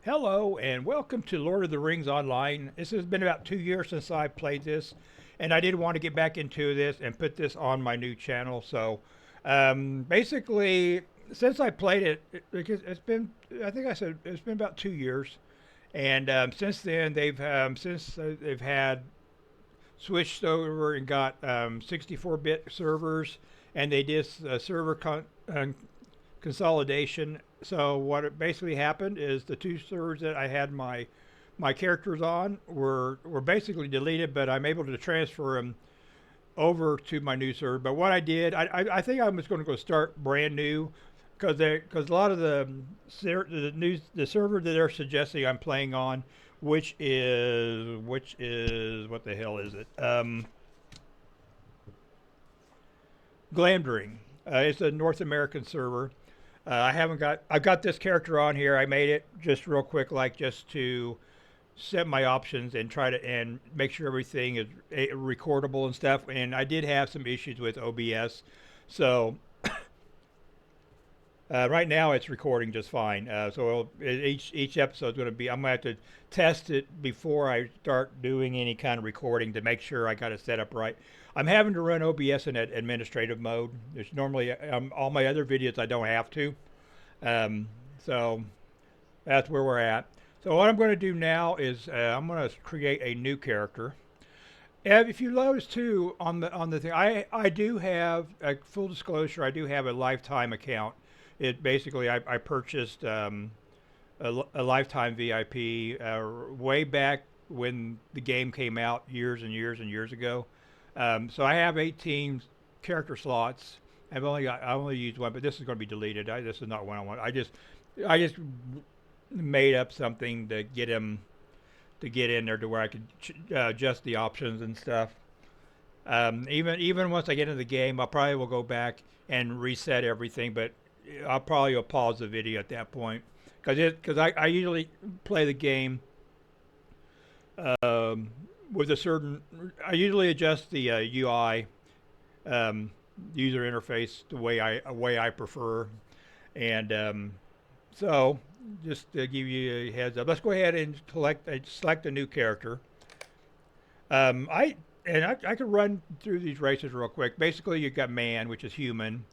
Hello and welcome to Lord of the Rings Online. This has been about 2 years since I played this, and I did want to get back into this and put this on my new channel. Basically, since I played it, because it's been, I think I said it's been about 2 years, and since then they've had switched over and got 64-bit servers, and they did consolidation. So what it basically happened is the two servers that I had my characters on were basically deleted, but I'm able to transfer them over to my new server. But what I did, I think I'm just going to go start brand new because a lot of the server that they're suggesting I'm playing on, which is what the hell is it? Glamdring. It's a North American server. I've got this character on here. I made it just real quick, like just to set my options and try to and make sure everything is recordable and stuff. And I did have some issues with OBS, so right now it's recording just fine. Each episode is going to be. I'm going to have to test it before I start doing any kind of recording to make sure I got it set up right. I'm having to run OBS in administrative mode. There's normally all my other videos I don't have to. Um, so that's where we're at. So what I'm going to do now is I'm going to create a new character. And if you notice too on the thing, I do have a full disclosure. I do have a lifetime account. It basically I purchased a lifetime VIP way back when the game came out years and years and years ago. So I have 18 character slots. I only used one, but this is going to be deleted. This is not one I want. I just made up something to get him to get in there to where I could adjust the options and stuff. Even once I get into the game, I probably will go back and reset everything, but I'll probably will pause the video at that point because I usually play the game um, with a certain. I usually adjust the UI user interface the way I prefer, and so just to give you a heads up, let's go ahead and select a new character. I can run through these races real quick. Basically, you've got man, which is human.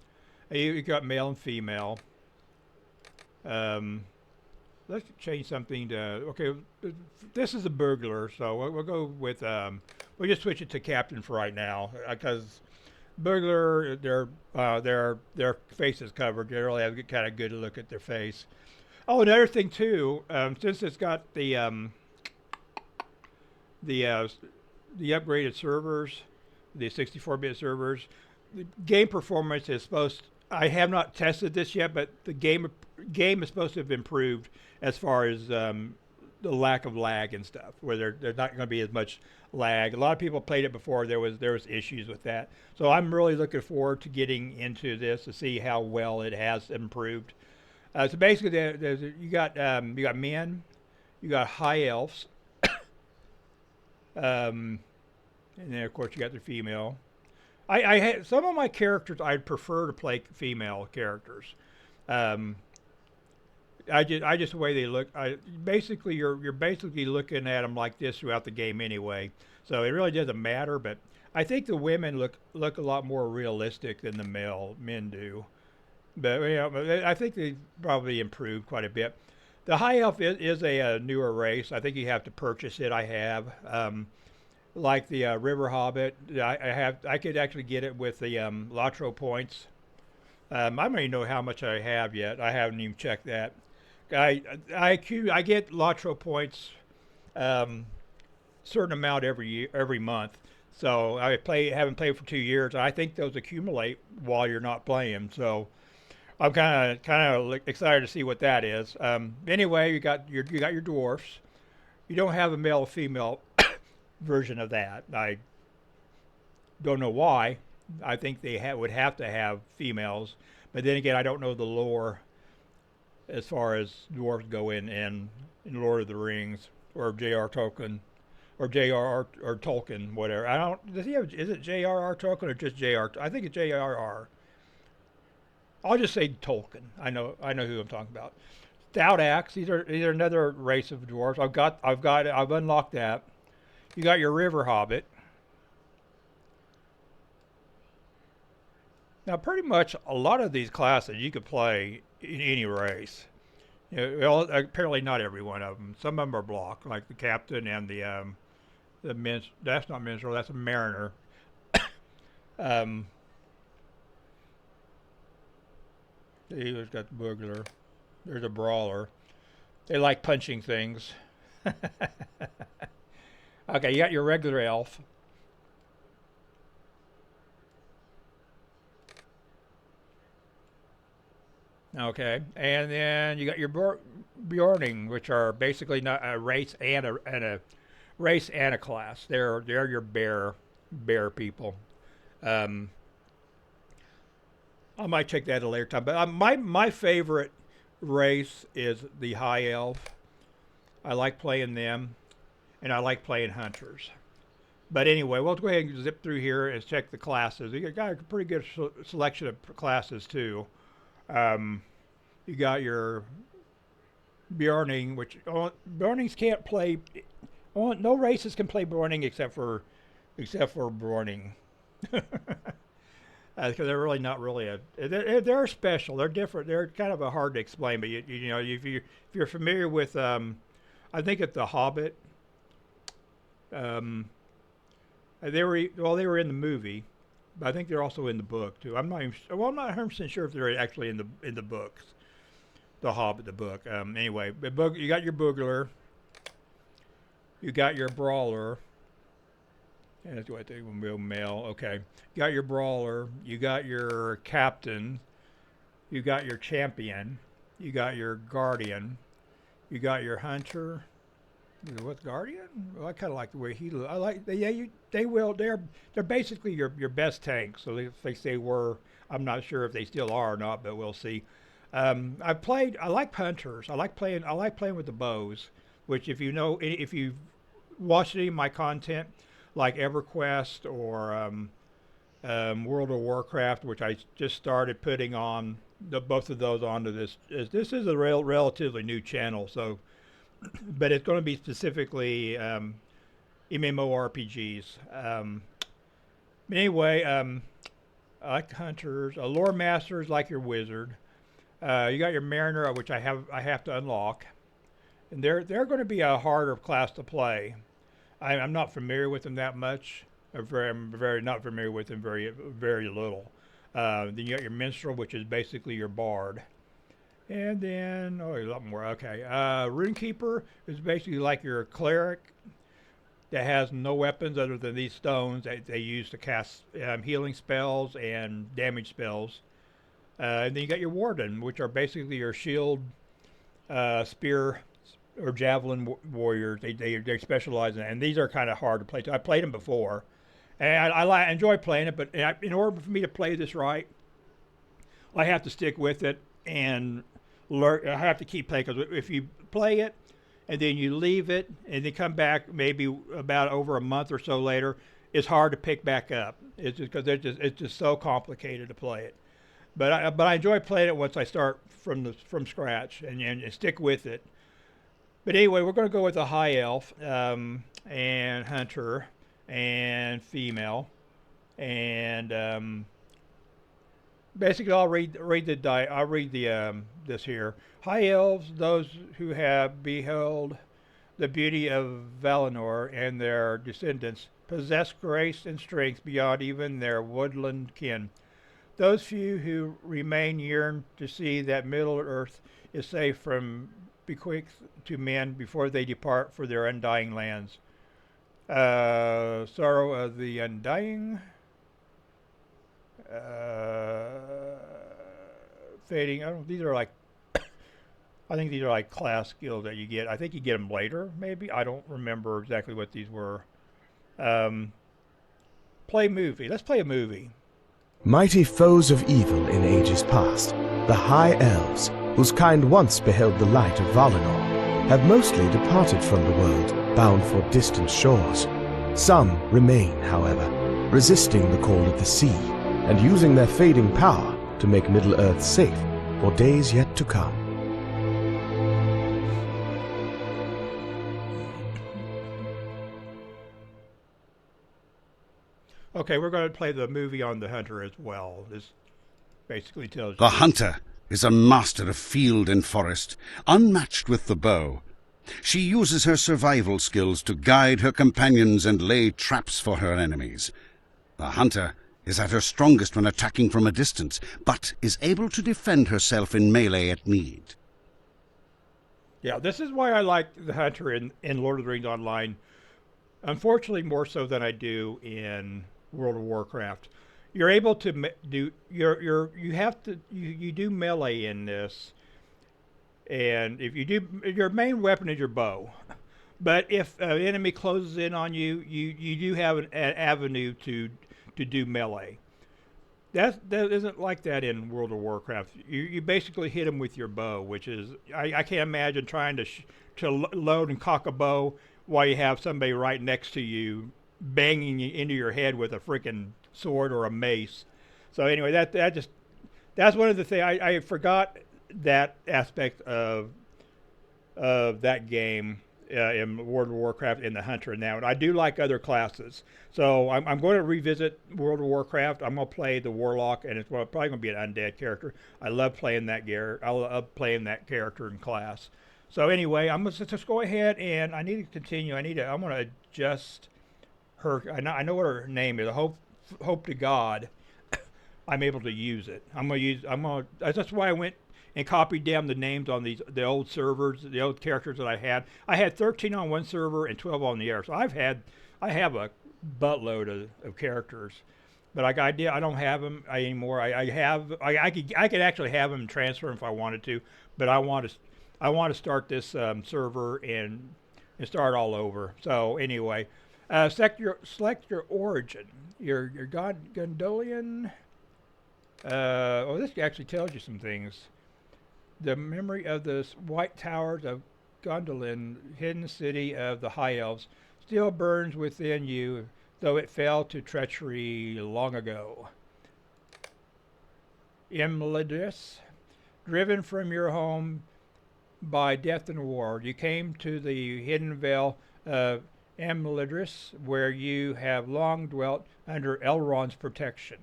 You've got male and female. Um, let's change something to okay. This is a burglar, so we'll go with we'll just switch it to captain for right now because burglar their face is covered. They really have kind of good look at their face. Oh, another thing too, since it's got the uh, the upgraded servers, the 64-bit servers, the game performance is supposed. I have not tested this yet, but the game is supposed to have improved as far as the lack of lag and stuff, where there's not going to be as much lag. A lot of people played it before. There was issues with that, so I'm really looking forward to getting into this to see how well it has improved. So basically, you got men, you got high elves, um, and then of course you got the female. I had some of my characters I'd prefer to play female characters. Um, I just the way they look. Basically you're basically looking at them like this throughout the game anyway. So it really doesn't matter. But I think the women look a lot more realistic than the male men do. But I think they probably improved quite a bit. The high elf is a newer race. I think you have to purchase it. I have. Like the River Hobbit, I could actually get it with the LOTRO points. I don't even know how much I have yet. I haven't even checked that. I get LOTRO points, certain amount every year, every month. So haven't played for 2 years. I think those accumulate while you're not playing. So I'm kind of excited to see what that is. Anyway, you got your dwarfs. You don't have a male or female version of that. I don't know why. I think would have to have females, but then again, I don't know the lore as far as dwarves go in Lord of the Rings or J.R. Tolkien or J.R.R. or Tolkien, whatever. I don't. Does he have? Is it J.R.R. Tolkien or just J.R.? I think it's J.R.R. I'll just say Tolkien. I know who I'm talking about. Stout axe. These are another race of dwarves. I've unlocked that. You got your river hobbit. Now, pretty much a lot of these classes you could play in any race. Well, apparently not every one of them. Some of them are blocked, like the captain and that's not minstrel. That's a mariner. Um, He's got the boogler. There's a brawler. They like punching things. Okay, you got your regular elf. Okay, and then you got your Bjorning, which are basically not a race and a race and a class. They're your bear people. Um, I might check that at a later time. But my favorite race is the high elf. I like playing them, and I like playing hunters. But anyway, we'll go ahead and zip through here and check the classes. You got a pretty good selection of classes too. Um, you got your Bjorning, which Bjornings can't play. No races can play Bjorning except for Bjorning. Because they're really not really they're special. They're different. They're kind of hard to explain. But you know if you're familiar with I think at the Hobbit, they were in the movie, but I think they're also in the book too. I'm not 100% sure if they're actually in the books. The Hobbit, the book. Anyway, you got your boogler, you got your brawler. And that's what I think will be male. Okay, you got your brawler, you got your captain, you got your champion, you got your guardian, you got your hunter. What's guardian? Well, I kind of like the way he looks. I like they're basically your best tanks. So they were. I'm not sure if they still are or not, but we'll see. I like hunters. I like playing with the bows. Which if you've watched any of my content, like EverQuest or World of Warcraft, which I just started putting on both of those onto this. This is a relatively new channel, so. But it's going to be specifically MMORPGs. Anyway, I like hunters. Lore masters like your wizard. You got your mariner, which I have to unlock, and they're going to be a harder class to play. I'm not familiar with them that much. I'm very not familiar with them very little. Then you got your minstrel, which is basically your bard. And then, a lot more. Okay. Runekeeper is basically like your cleric that has no weapons other than these stones that they use to cast healing spells and damage spells. And then you got your warden, which are basically your shield, spear, or javelin warriors. They specialize in it. And these are kind of hard to play. I played them before. And I enjoy playing it, but in order for me to play this right, I have to stick with it and I have to keep playing, because if you play it and then you leave it and then come back maybe about over a month or so later, it's hard to pick back up. It's just because it's just so complicated to play it. But I enjoy playing it once I start from scratch and stick with it. But anyway, we're going to go with a high elf and hunter and female, and basically, I'll read this here. High elves, those who have beheld the beauty of Valinor and their descendants, possess grace and strength beyond even their woodland kin. Those few who remain yearn to see that Middle Earth is safe from bequeath to men before they depart for their undying lands. Sorrow of the Undying. Fading. These are like. I think these are like class skills that you get. I think you get them later, maybe. I don't remember exactly what these were. Play movie. Let's play a movie. Mighty foes of evil in ages past, the High Elves, whose kind once beheld the light of Valinor, have mostly departed from the world, bound for distant shores. Some remain, however, resisting the call of the sea, and using their fading power to make Middle-earth safe for days yet to come. Okay, we're going to play the movie on the hunter as well. This basically tells The you. hunter is a master of field and forest, unmatched with the bow. She uses her survival skills to guide her companions and lay traps for her enemies. The hunter is at her strongest when attacking from a distance, but is able to defend herself in melee at need. Yeah, this is why I like the hunter in Lord of the Rings Online. Unfortunately, more so than I do in World of Warcraft. You're able to do you have to you do melee in this, and if you do, your main weapon is your bow. But if an enemy closes in on you, you do have an avenue to do melee. That isn't like that in World of Warcraft. You basically hit them with your bow, which is I can't imagine trying to load and cock a bow while you have somebody right next to you banging you into your head with a freaking sword or a mace. So anyway, that's one of the things I forgot that aspect of that game in World of Warcraft in the Hunter now. And I do like other classes. So I'm going to revisit World of Warcraft. I'm going to play the Warlock, and it's probably going to be an undead character. I love playing that I love playing that character in class. So anyway, I'm going to just go ahead, and I need to continue. I'm going to adjust her. I know what her name is. I hope to God I'm able to use it. That's why I went and copied down the names on the old servers, the old characters that I had. I had 13 on one server and 12 on the other. So I have a buttload of characters, but I don't have them anymore. I could actually have them transfer them if I wanted to, but I want to start this server and start all over. So anyway, select your origin. Your Gondolian. This actually tells you some things. The memory of the white towers of Gondolin, hidden city of the High Elves, still burns within you, though it fell to treachery long ago. Imladris, driven from your home by death and war, you came to the hidden vale of Imladris, where you have long dwelt under Elrond's protection.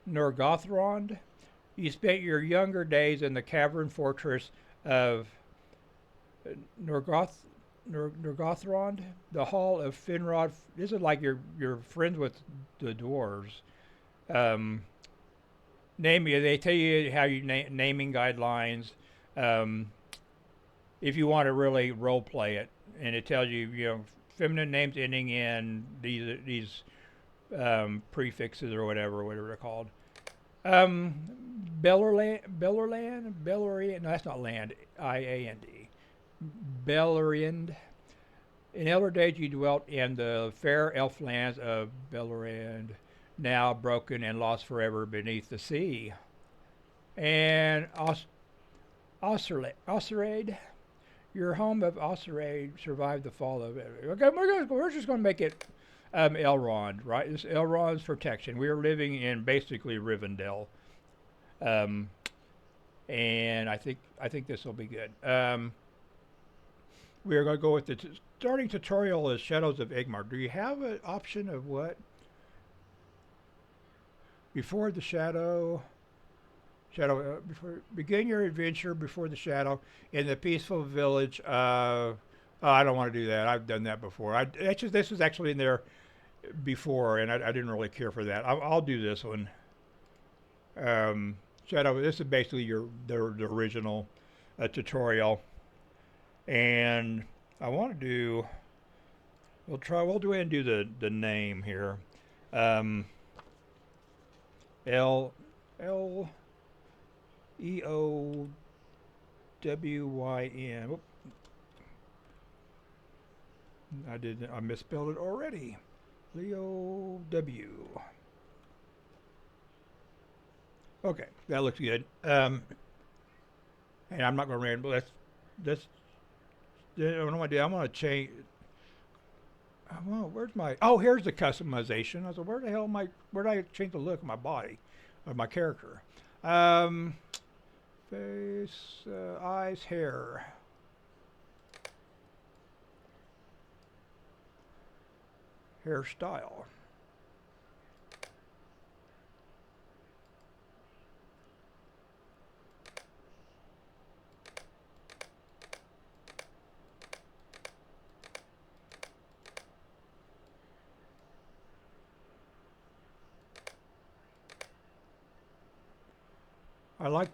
Norgothrond, you spent your younger days in the cavern fortress of Norgothrond, the hall of Finrod. This is like you're friends with the dwarves. They tell you how you naming guidelines. If you want to really role play it, and it tells you feminine names ending in these prefixes or whatever they're called. Beleriand. No, that's not land. I-A-N-D. Beleriand. In elder days you dwelt in the fair elf lands of Beleriand, now broken and lost forever beneath the sea. And Osserade. Your home of Osserade survived the fall of it. Okay, we're just going to make it Elrond, right? This Elrond's protection. We are living in basically Rivendell, and I think this will be good. We are going to go with the starting tutorial is Shadows of Igmar. Do you have an option of what? Before the shadow. Begin your adventure before the shadow in the peaceful village. I don't want to do that. I've done that before. This was actually in there before, and I didn't really care for that. I'll do this one. Shadow. This is basically the original tutorial, and I want to do. We'll do ahead and do the name here. Leowyn. Whoop. I misspelled it already. Leo W. Okay, that looks good. And I'm not going to ramble. That's. I don't know what I do. I'm going to change. Where's my? Oh, here's the customization. I said, where did I change the look of my body, of my character? Face, eyes, hair. hairstyle.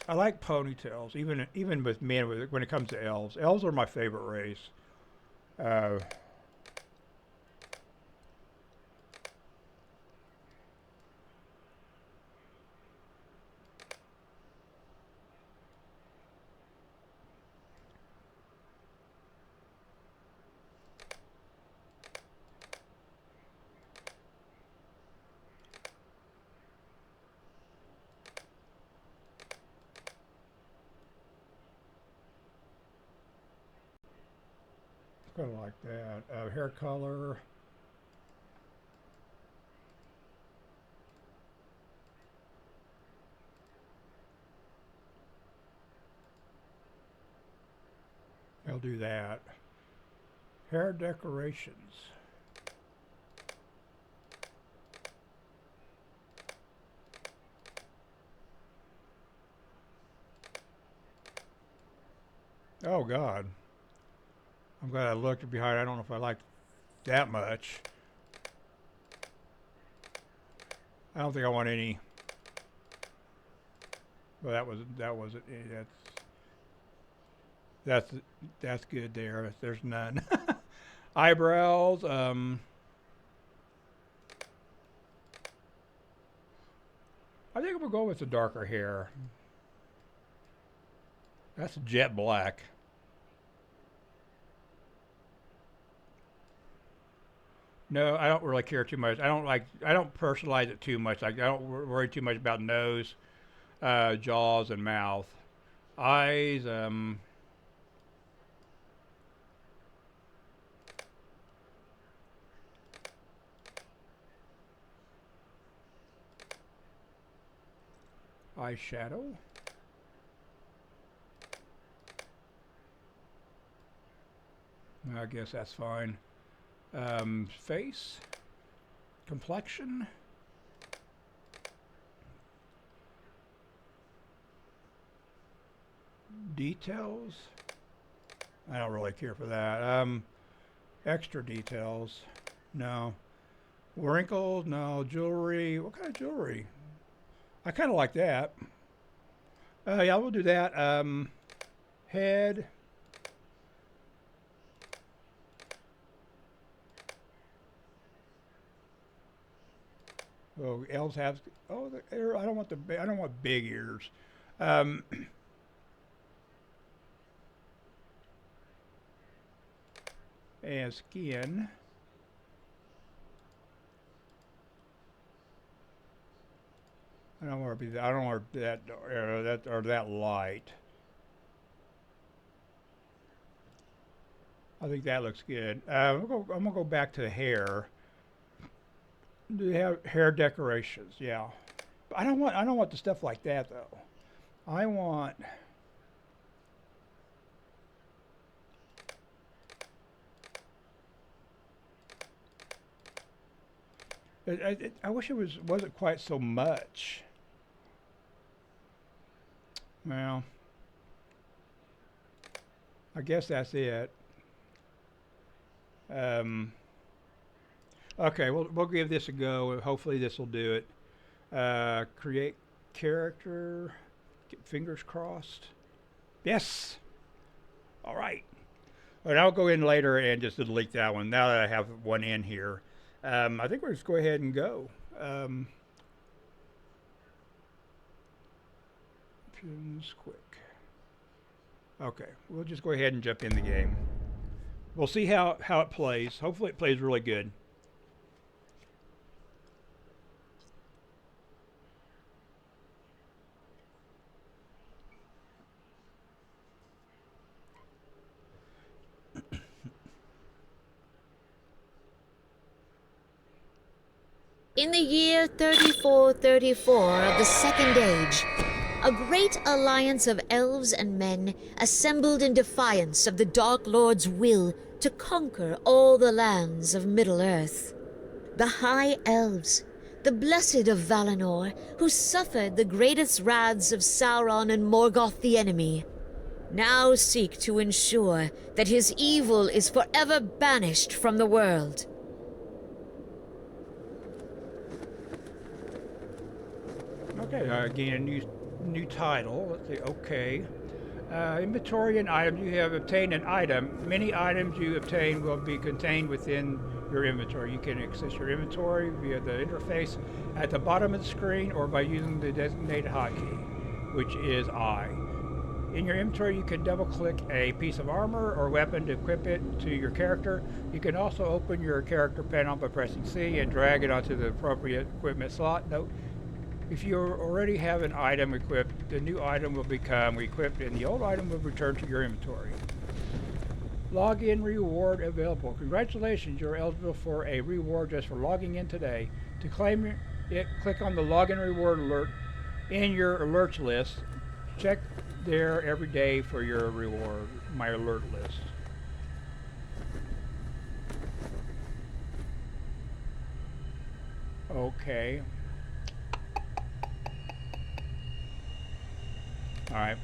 I like ponytails, even with men when it comes to elves. Elves are my favorite race. Uh, kind of like that. Hair color. I'll do that. Hair decorations. Oh God. I'm glad I looked behind. I don't know if I like that much. I don't think I want any. Well, that wasn't. That's that's good there. There's none. Eyebrows. I think we'll go with the darker hair. That's jet black. No, I don't really care too much. I don't personalize it too much. Like I don't worry too much about nose, jaws, and mouth. Eyes. Eyeshadow. I guess that's fine. Face, complexion, details. I don't really care for that. Extra details. No. Wrinkles. No. Jewelry. What kind of jewelry? I kind of like that. Yeah, we'll do that. Head. Oh, elves have. Oh, the ear. I don't want I don't want big ears. Um, and skin. I don't want to be. I don't want that that light. I think that looks good. I'm gonna go back to the hair. Do you have hair decorations? Yeah. But I don't want the stuff like that though. I want I wish it wasn't quite so much. Well, I guess that's it. Um, okay, we'll give this a go. Hopefully this will do it. Create character. Fingers crossed. Yes. All right. And I'll go in later and just delete that one. Now that I have one in here, I think we'll just go ahead and go. Options quick. Okay, we'll just go ahead and jump in the game. We'll see how it plays. Hopefully it plays really good. In the year 3434 of the Second Age, a great alliance of elves and men assembled in defiance of the Dark Lord's will to conquer all the lands of Middle-earth. the High Elves, the blessed of Valinor, who suffered the greatest wraths of Sauron and Morgoth the enemy, now seek to ensure that his evil is forever banished from the world. Okay, again, a new title. Let's see. Okay. Inventory and items. You have obtained an item. Many items you obtain will be contained within your inventory. You can access your inventory via the interface at the bottom of the screen or by using the designated hotkey, which is I. In your inventory, you can double-click a piece of armor or weapon to equip it to your character. You can also open your character panel by pressing C and drag it onto the appropriate equipment slot. Note, if you already have an item equipped, the new item will become equipped and the old item will return to your inventory. Login reward available. Congratulations, you're eligible for a reward just for logging in today. To claim it, click on the login reward alert in your alerts list. Check there every day for your reward, my alert list. Okay. Alright.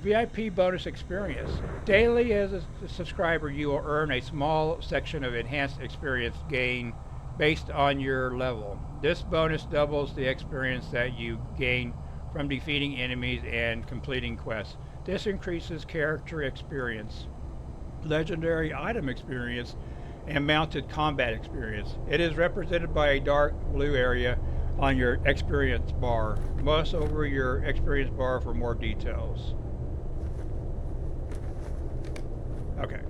VIP bonus experience. Daily as a subscriber, you will earn a small section of enhanced experience gain based on your level. This bonus doubles the experience that you gain from defeating enemies and completing quests. This increases character experience, legendary item experience, and mounted combat experience. It is represented by a dark blue area on your experience bar. Mouse over your experience bar for more details. Okay,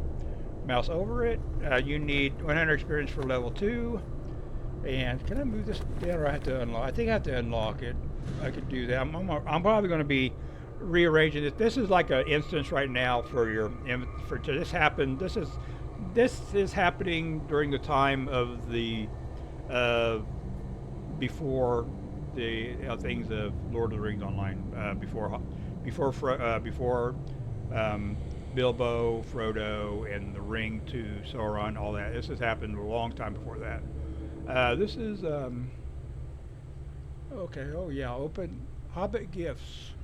mouse over it. You need 100 experience for level 2. And can I move this down, or I have to unlock? I think I have to unlock it. I could do that. I'm probably going to be rearranging this. This is like an instance right now for your this happened. This is happening during the time of the before the things of Lord of the Rings Online, before Bilbo, Frodo, and the ring to Sauron, all that. This has happened a long time before that. This is okay. Oh yeah, open Hobbit gifts.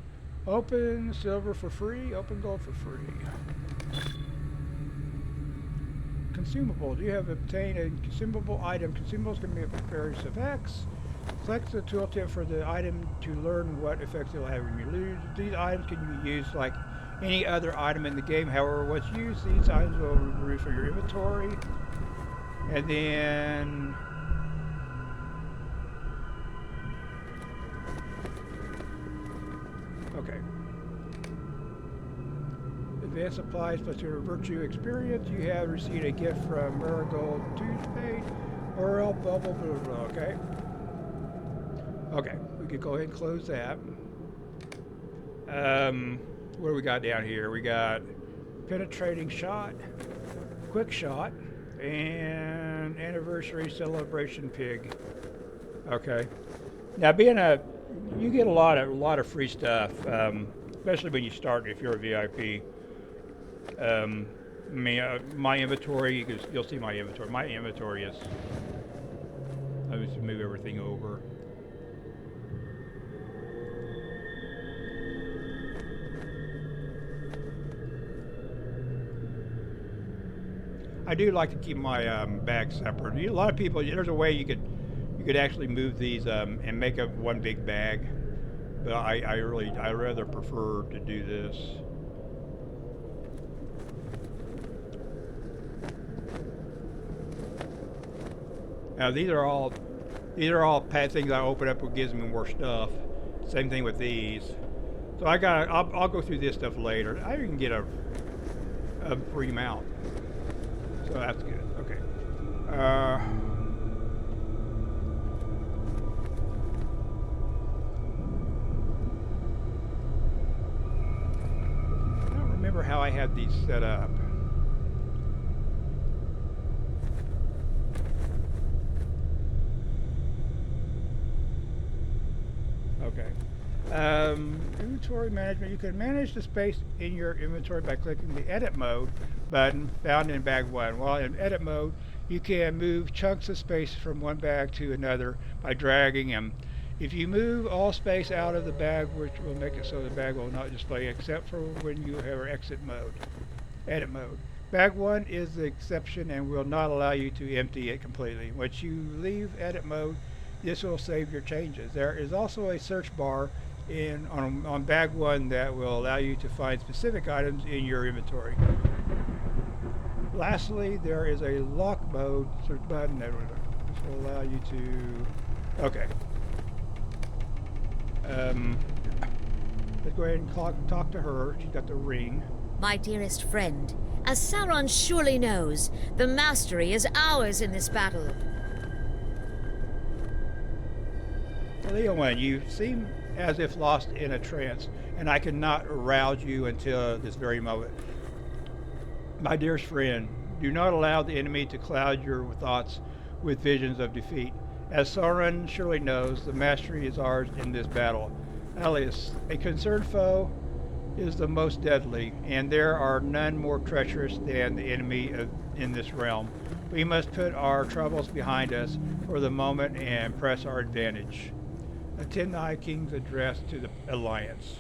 Open silver for free. Open gold for free. Consumables. You have obtained a consumable item. Consumables can be of various effects. Select the tooltip for the item to learn what effects it will have when you lose. These items can be used like any other item in the game. However, once used, these items will be removed from your inventory. And then okay. Advanced supplies plus your virtue experience. You have received a gift from Marigold Tuesday. Or blah blah blah blah. Okay. Okay, we could go ahead and close that. What do we got down here? We got penetrating shot, quick shot, and anniversary celebration pig. Okay. Now, you get a lot of free stuff, especially when you start if you're a VIP. My inventory, you'll see my inventory. My inventory is. Let me just move everything over. I do like to keep my bags separate. A lot of people, there's a way you could actually move these and make up one big bag, but I rather prefer to do this. Now these are all pad things I open up, what gives me more stuff. Same thing with these. So I'll go through this stuff later. I can get a free mount. So that's good. Okay. I don't remember how I had these set up. Okay. Inventory management. You can manage the space in your inventory by clicking the edit mode button found in bag 1. While in edit mode, You can move chunks of space from one bag to another by dragging them. If you move all space out of the bag, which will make it so the bag will not display except for when you have edit mode. Bag 1 is the exception and will not allow you to empty it completely. Once you leave edit mode, this will save your changes. There is also a search bar on bag 1 that will allow you to find specific items in your inventory. Lastly, there is a lock mode search button that will allow you to... Okay. Let's go ahead and talk to her. She's got the ring. My dearest friend, as Sauron surely knows, the mastery is ours in this battle. Lleowyn, you seem as if lost in a trance, and I cannot arouse you until this very moment. My dearest friend, do not allow the enemy to cloud your thoughts with visions of defeat. As Sauron surely knows, the mastery is ours in this battle. Alias, a concerned foe is the most deadly, and there are none more treacherous than the enemy in this realm. We must put our troubles behind us for the moment and press our advantage. Attend the High King's address to the Alliance.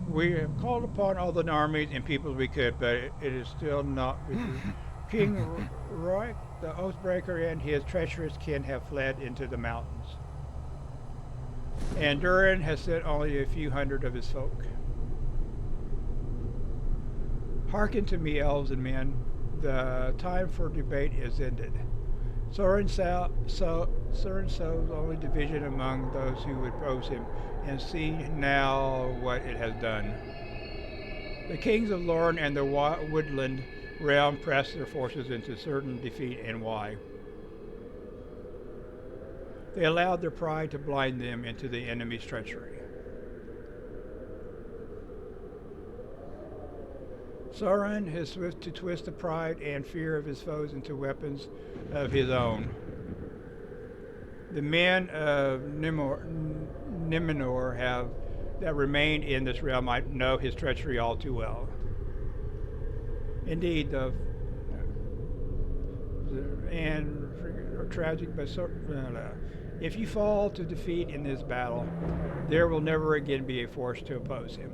We have called upon all the armies and peoples we could, but it is still not with you. King Roy, the Oathbreaker, and his treacherous kin have fled into the mountains. And Durin has sent only a few hundred of his folk. Hearken to me, elves and men. The time for debate is ended. Sauron sows only division among those who would oppose him, and see now what it has done. The kings of Lorne and the woodland realm pressed their forces into certain defeat, and why? They allowed their pride to blind them into the enemy's treachery. Sauron is swift to twist the pride and fear of his foes into weapons of his own. The men of Numenor that remain in this realm might know his treachery all too well. Indeed, tragic, but if you fall to defeat in this battle, there will never again be a force to oppose him.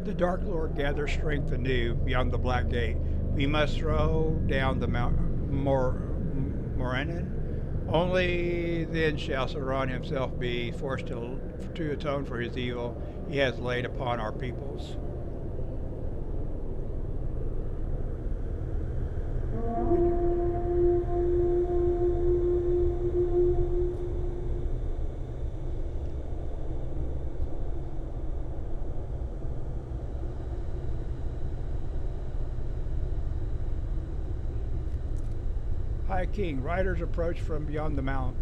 The Dark Lord gathers strength anew beyond the Black Gate. We must throw down the Mount Morannon. Only then shall Sauron himself be forced to atone for his evil he has laid upon our peoples. High King, riders approach from beyond the Mount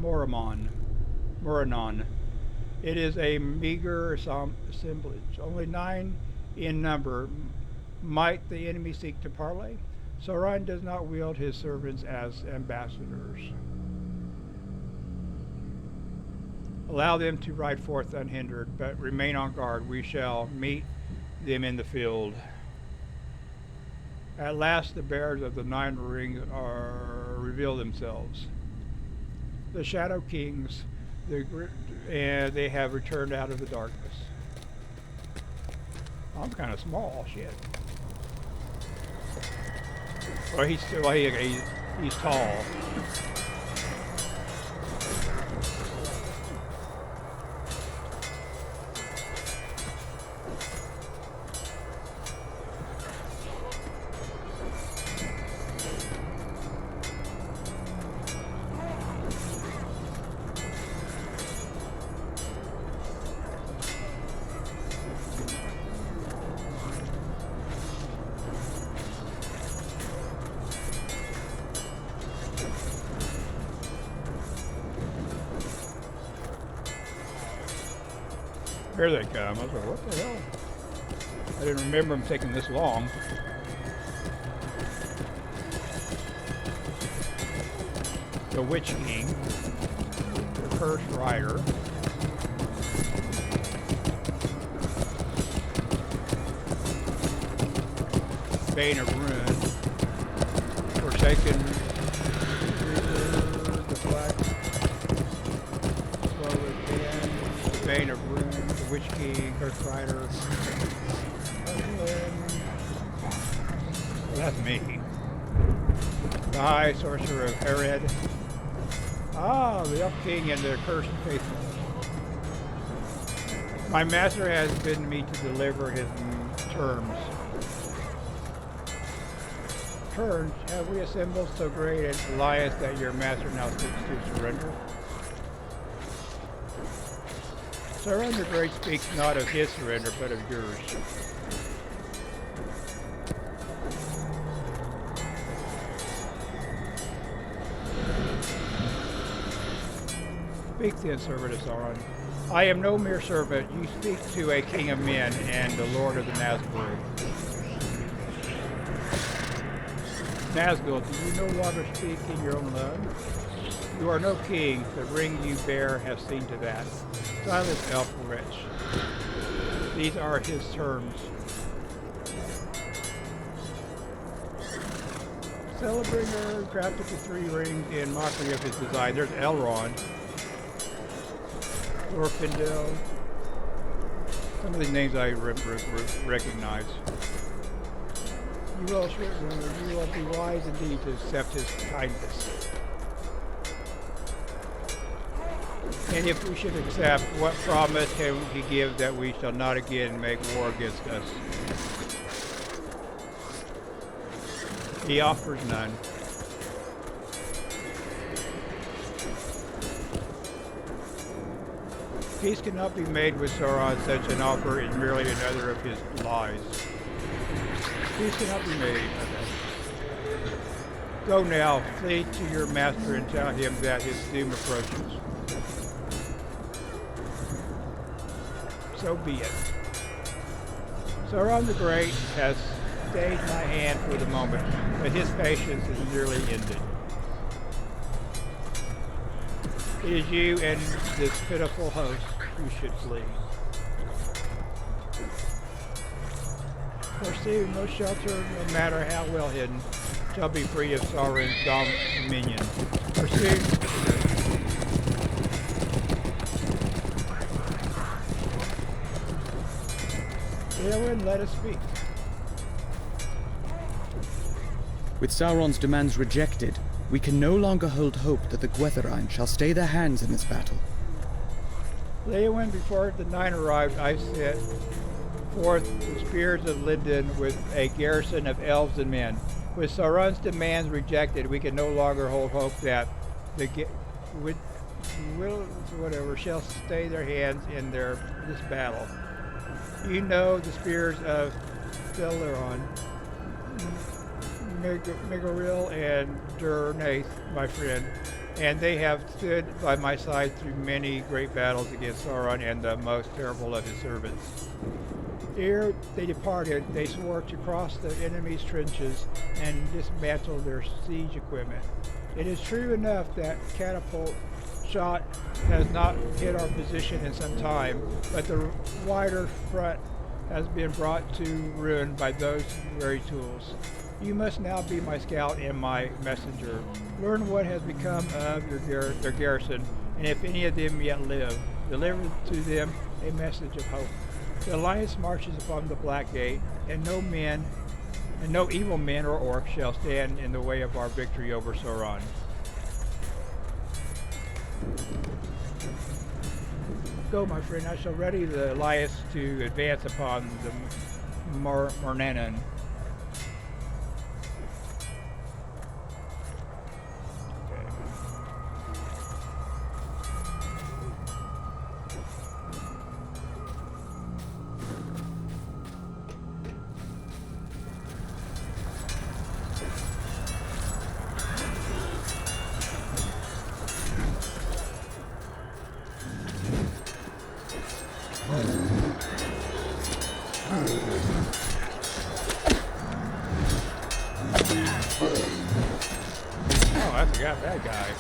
Morannon. It is a meager assemblage, only 9 in number. Might the enemy seek to parley? Sauron does not wield his servants as ambassadors. Allow them to ride forth unhindered, but remain on guard. We shall meet them in the field. At last the bearers of the 9 rings reveal themselves. The Shadow Kings, and they have returned out of the darkness. I'm kind of small, shit. Well, he's tall. Here they come. I was like, what the hell? I didn't remember them taking this long. The Witch King, the Cursed Rider, Bane of Ruin, Forsaken, the Black, the Bane of Ruin, the Witch King, Cursed Rider. Well, that's me. The High Sorcerer of Unhurried. Ah, the Elf King and the Cursed Faithful. My master has bidden me to deliver his terms. Terms? Have we assembled so great an alliance that your master now seeks to surrender? Surrender great speaks not of his surrender, but of yours. Speak then, servant of Sauron. I am no mere servant. You speak to a king of men and the lord of the Nazgul. Nazgul, do you no longer speak in your own love? You are no king. The ring you bear has seen to that. Silence, elf wretch. These are his terms. Celebringer crafted the 3 rings in mockery of his design. There's Elrond. Glorfindel. Some of these names I recognize. You will be wise indeed to accept his kindness. And if we should accept, what promise can he give that we shall not again make war against us? He offers none. Peace cannot be made with Sauron. Such an offer is merely another of his lies. Peace cannot be made. Go now, flee to your master and tell him that his doom approaches. So be it. Sauron the Great has stayed my hand for the moment, but his patience is nearly ended. It is you and this pitiful host who should flee. Pursue no shelter, no matter how well hidden, shall be free of Sauron's dominion. Pursue. Lleowyn, let us speak. With Sauron's demands rejected, we can no longer hold hope that the Gwytharin shall stay their hands in this battle. Lleowyn, before the 9 arrived, I sent forth the spears of Lindon with a garrison of elves and men. With Sauron's demands rejected, we can no longer hold hope that the shall stay their hands in this battle. You know the spears of Celeron, Migoril, and Durnaith, my friend, and they have stood by my side through many great battles against Sauron and the most terrible of his servants. Ere they departed, they swore to cross the enemy's trenches and dismantle their siege equipment. It is true enough that catapult shot has not hit our position in some time, but the wider front has been brought to ruin by those very tools. You must now be my scout and my messenger. Learn what has become of their garrison, and if any of them yet live, deliver to them a message of hope. The alliance marches upon the Black Gate, and no evil men or orcs shall stand in the way of our victory over Sauron. Go, my friend. I shall ready the alliance to advance upon the Mornanan. I forgot that guy.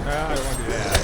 I don't want to do that.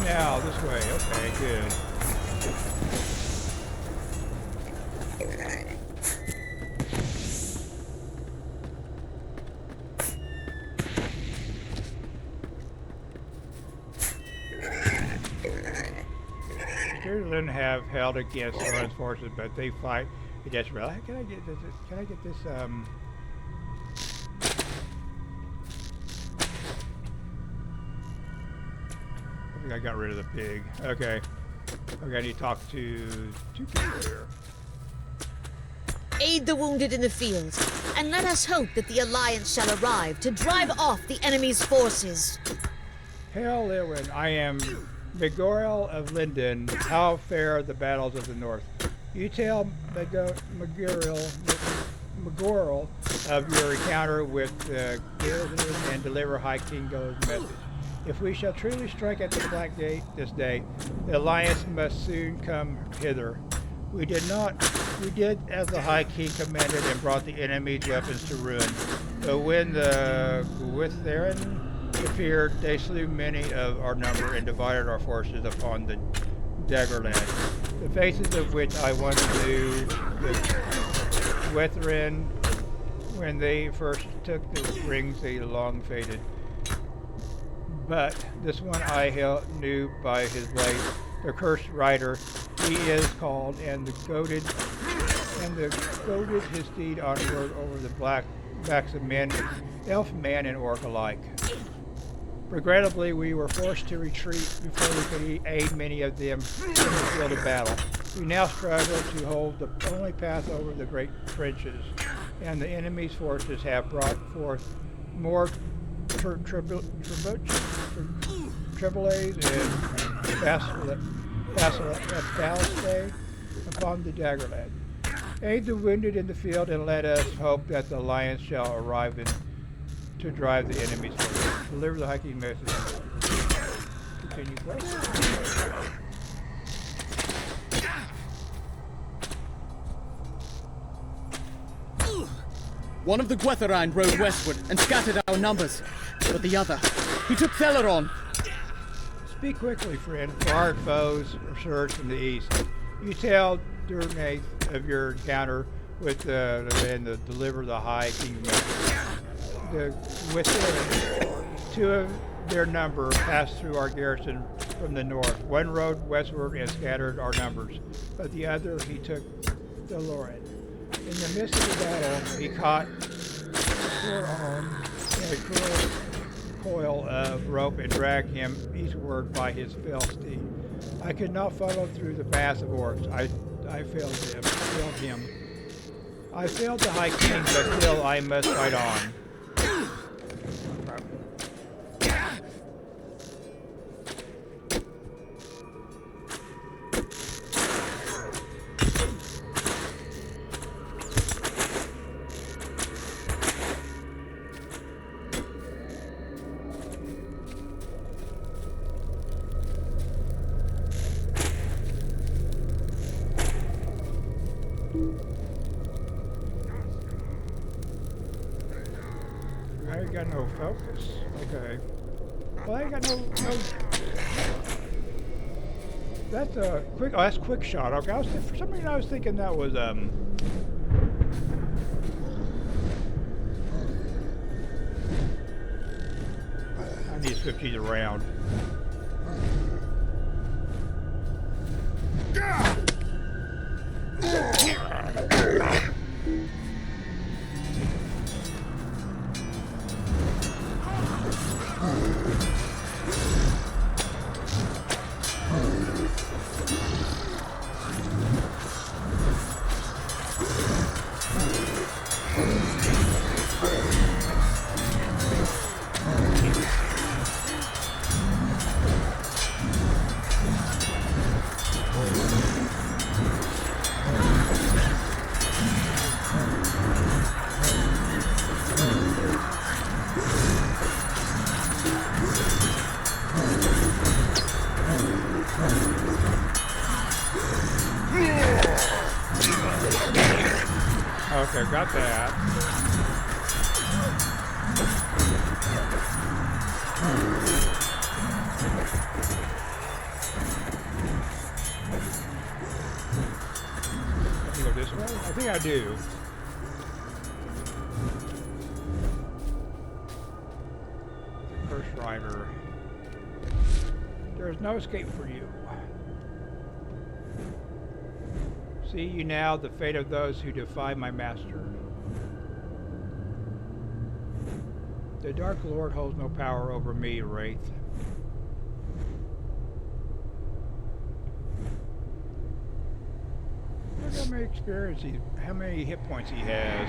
Now, this way. Okay, good. Lleowyn have held against Sauron's forces, but they fight against. Can I get this? Can I get this? I think I got rid of the pig. Okay. Okay, I need to talk to two people here. Aid the wounded in the field, and let us hope that the Alliance shall arrive to drive off the enemy's forces. Hail, Lleowyn. I am Megorel of Linden. How fare the battles of the north? You tell Megorel of your encounter with Lleowyn and deliver High King Go's message. If we shall truly strike at the Black Gate this day, the Alliance must soon come hither. We did as the High King commanded and brought the enemy's weapons to ruin. But when the Gwitharin appeared, they slew many of our number and divided our forces upon the Daggerland, the faces of which I once knew the Gwitharin when they first took the rings they long faded. But this one I knew by his blade, the cursed rider he is called, and goaded his steed onward over the black backs of men, elf man and orc alike. Regrettably, we were forced to retreat before we could aid many of them in the field of battle. We now struggle to hold the only path over the great trenches, and the enemy's forces have brought forth more Treblaze and Ballistay upon the Daggerland. Aid the wounded in the field, and let us hope that the Alliance shall arrive to drive the enemy's forces. Deliver the High King message. Continue quest. One of the Gwetharin rode westward and scattered our numbers, but the other, he took Theleron. Speak quickly, friend, for our foes surge from the east. You tell Durnaith of your encounter with and deliver the High King message. Two of their number passed through our garrison from the north. One rode westward and scattered our numbers, but the other he took Theleron. In the midst of the battle, he caught Sauron in a cruel coil of rope and dragged him eastward by his fell steed. I could not follow through the mass of orcs. I failed him. I failed the High King, but still I must fight on. I ain't got no focus. Okay. Well, I ain't got no. That's a quick. Oh, that's quick shot. Okay. For some reason, I was thinking that was if she's around. Okay, got that. Can I go this way? I think I do. First rider. There is no escape for you. See you now the fate of those who defy my master. The Dark Lord holds no power over me, Wraith. Look how many how many hit points he has.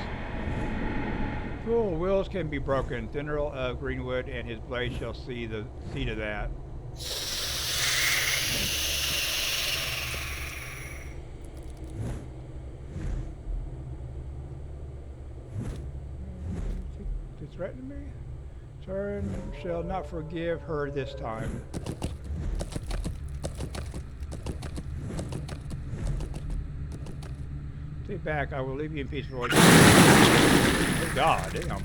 Fool wills can be broken. Thinnerl of Greenwood and his blade shall see to that. Threaten me? Turn shall not forgive her this time. Stay back, I will leave you in peace for oh God, damn.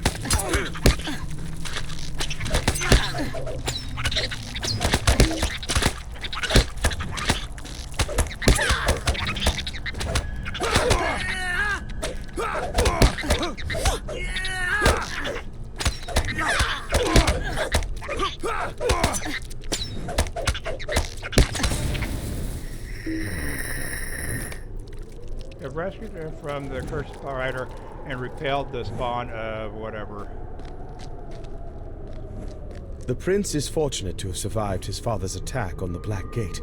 Have rescued her from the cursed spider and repelled the spawn of whatever. The prince is fortunate to have survived his father's attack on the Black Gate,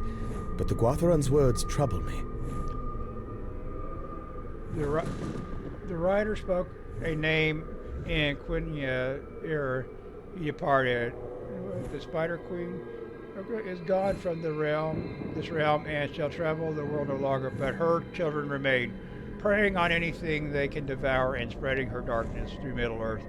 but the Guatharan's words trouble me. The rider spoke a name in Quenya ere he departed. The Spider Queen is gone from this realm, and shall travel the world no longer, but her children remain, preying on anything they can devour and spreading her darkness through Middle-earth.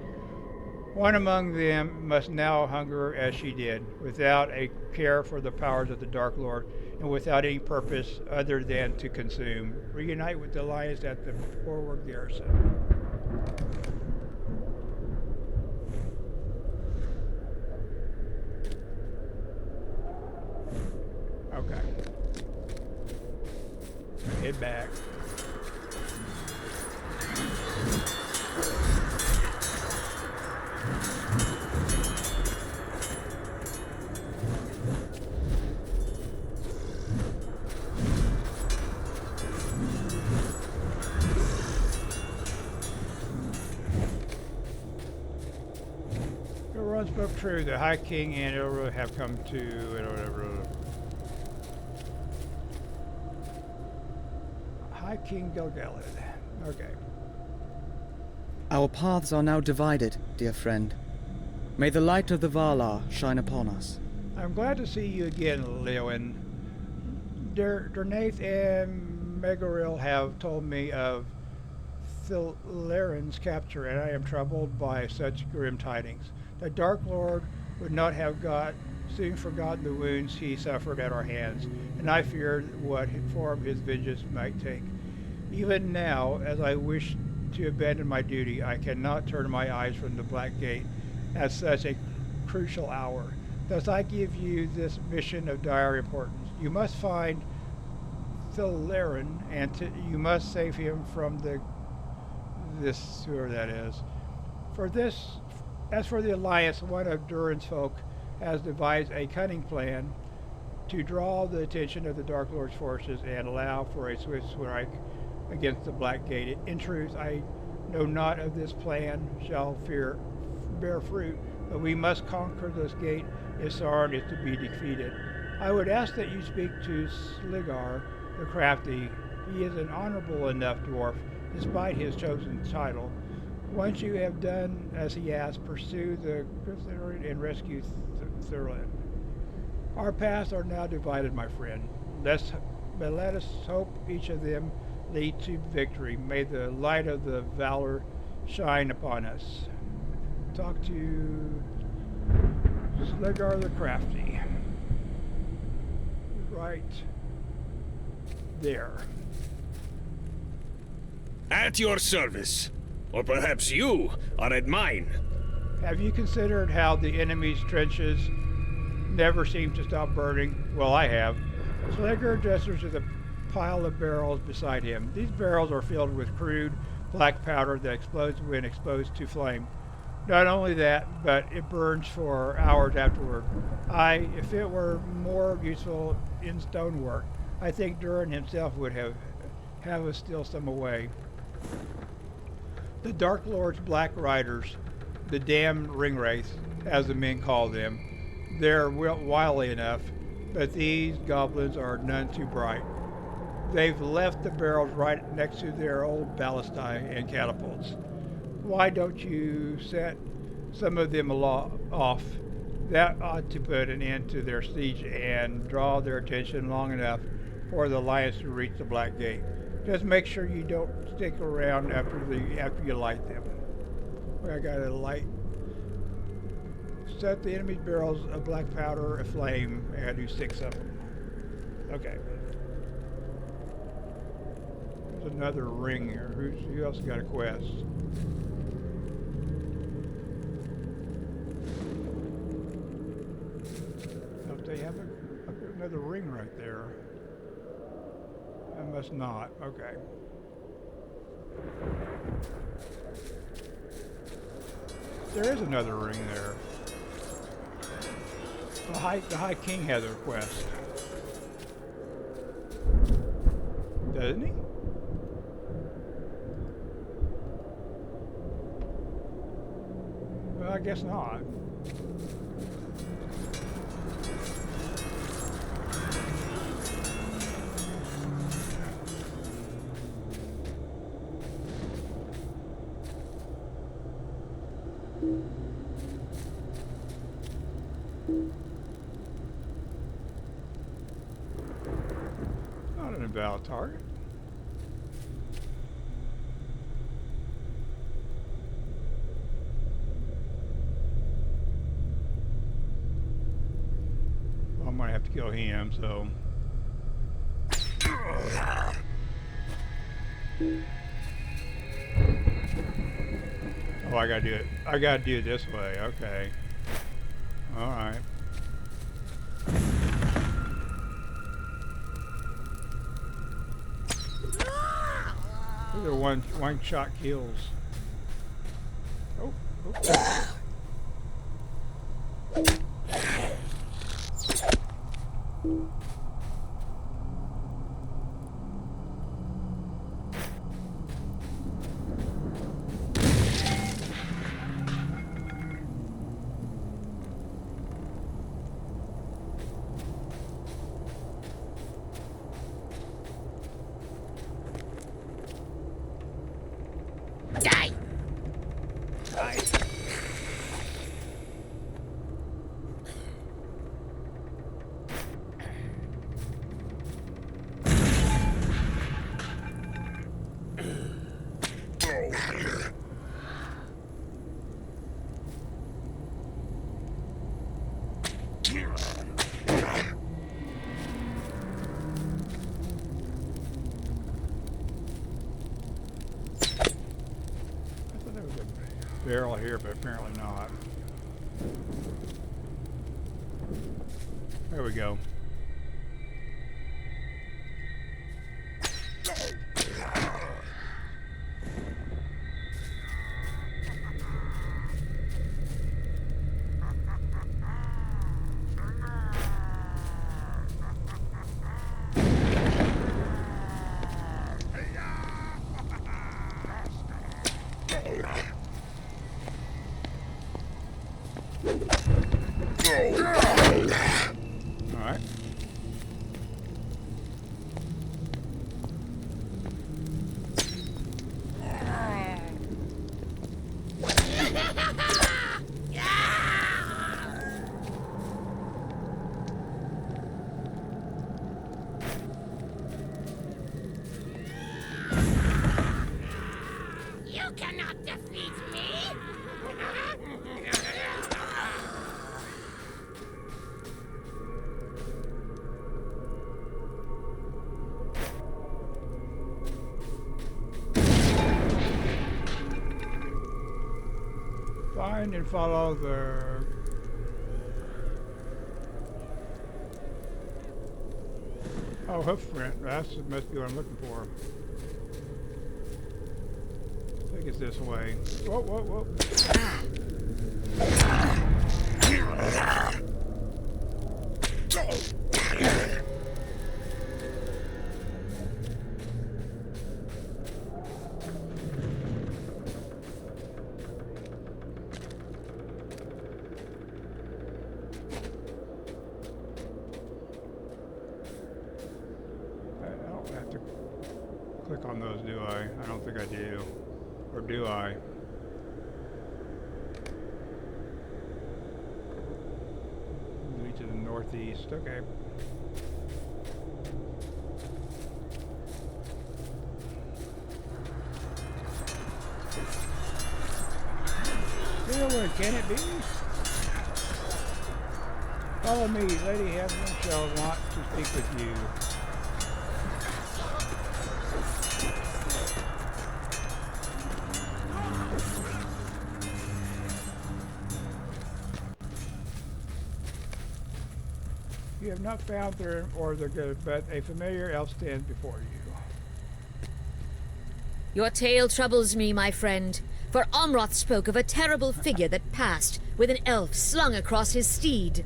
One among them must now hunger as she did, without a care for the powers of the Dark Lord, and without any purpose other than to consume. Reunite with the Alliance at the forward garrison. Okay. Head back. Your spoke true. The High King and Ilra have come to whatever. High King Gilgalad. Okay. Our paths are now divided, dear friend. May the light of the Valar shine upon us. I'm glad to see you again, Lleowyn. Dernath and Megoril have told me of Thilarian's capture, and I am troubled by such grim tidings. The Dark Lord would not have soon forgotten the wounds he suffered at our hands, and I feared what form his vengeance might take. Even now, as I wish to abandon my duty, I cannot turn my eyes from the Black Gate at such a crucial hour. Thus I give you this mission of dire importance. You must find Thilarian, and you must save him from this whoever that is. As for the Alliance, one of Durin's folk has devised a cunning plan to draw the attention of the Dark Lord's forces and allow for a swift strike against the Black Gate. In truth, I know not of this plan shall bear fruit, but we must conquer this gate if Sauron is to be defeated. I would ask that you speak to Sligar the Crafty. He is an honorable enough dwarf, despite his chosen title. Once you have done as he asks, pursue the Critharian and rescue Thurlin. Our paths are now divided, my friend. But let us hope each of them lead to victory. May the light of the valor shine upon us. Talk to Sligar the Crafty. Right there. At your service. Or perhaps you are at mine. Have you considered how the enemy's trenches never seem to stop burning? Well, I have. Sligar gestures to the pile of barrels beside him. These barrels are filled with crude black powder that explodes when exposed to flame. Not only that, but it burns for hours afterward. If it were more useful in stonework, I think Durin himself would have us steal some away. The Dark Lord's Black Riders, the damned ringwraiths, as the men call them, they're wily enough, but these goblins are none too bright. They've left the barrels right next to their old ballistae and catapults. Why don't you set some of them off? That ought to put an end to their siege and draw their attention long enough for the alliance to reach the Black Gate. Just make sure you don't stick around after you light them. I got a light. Set the enemy's barrels of black powder aflame. I gotta do 6 of them. Okay. There's another ring here. Who else got a quest? Don't they have another ring right there? I must not. Okay. There is another ring there. The High King has a request. Doesn't he? Well, I guess not. Not an invalid target. Well, I'm gonna have to kill him, so. Oh, I gotta do it. I gotta do it this way. Okay. All right. These are one-shot kills. Oh. Barrel here, but apparently not. There we go. Alright. You cannot defeat me! Find and follow the... Oh, hoof print. That must be what I'm looking for. I think it's this way. Whoa, whoa, whoa. I don't have to click on those, do I? I don't think I do. Or do I? Lead to the northeast. Okay. Lleowyn, can it be? Follow me. Lady Heaven shall want to speak with you. You have not found her or the good, but a familiar elf stands before you. Your tale troubles me, my friend, for Omroth spoke of a terrible figure that passed with an elf slung across his steed.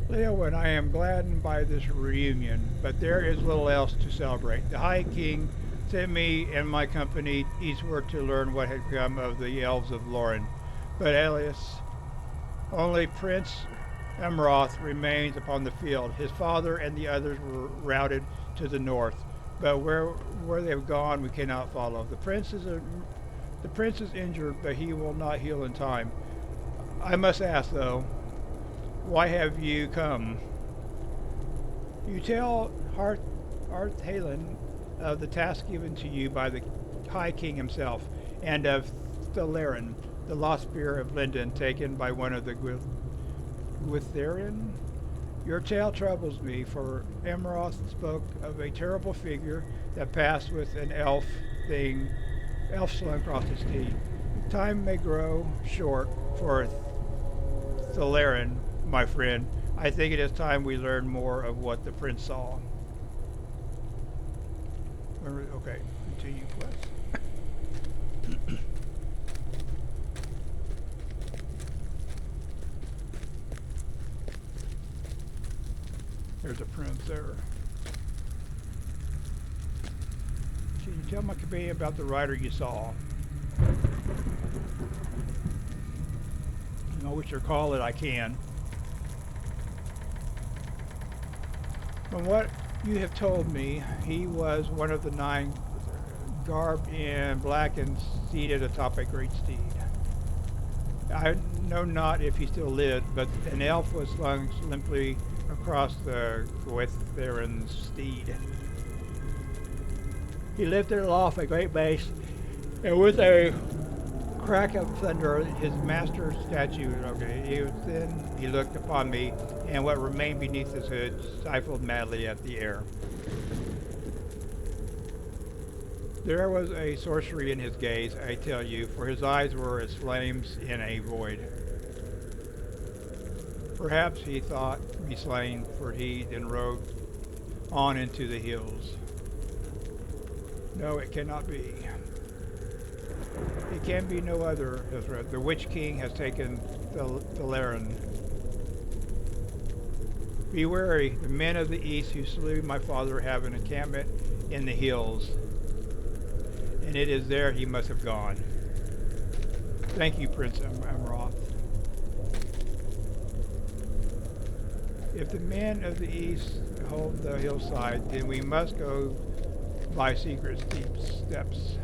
Lleowyn, I am gladdened by this reunion, but there is little else to celebrate. The High King sent me and my company eastward to learn what had become of the elves of Loren. But Elias, only Prince Emroth remains upon the field. His father and the others were routed to the north, but where they have gone we cannot follow. The prince is injured, but he will not heal in time. I must ask, though, why have you come? You tell Arthalin of the task given to you by the High King himself, and of Thalerin, the lost spear of Linden, taken by one of the Gwitharin. Your tale troubles me, for Emroth spoke of a terrible figure that passed with an elf slung across his steed. Time may grow short for Thalerin, my friend. I think it is time we learn more of what the prince saw. Okay, continue quest. There's a prince there. Can you tell my companion about the rider you saw? I wish to recall it, I can. From what you have told me, he was one of the 9, garbed in black and seated atop a great steed. I know not if he still lived, but an elf was slung limply across the Gwitharin's steed. He lifted aloft a great base, and with a crack of thunder, his master's statue, he looked upon me, and what remained beneath his hood stifled madly at the air. There was a sorcery in his gaze, I tell you, for his eyes were as flames in a void. Perhaps he thought me slain, for he then rode on into the hills. No, it cannot be. It can be no other. The Witch King has taken Thalerin. Be wary, the men of the east who slew my father have an encampment in the hills, and it is there he must have gone. Thank you, Prince Emroth. If the men of the east hold the hillside, then we must go by secret steep steps.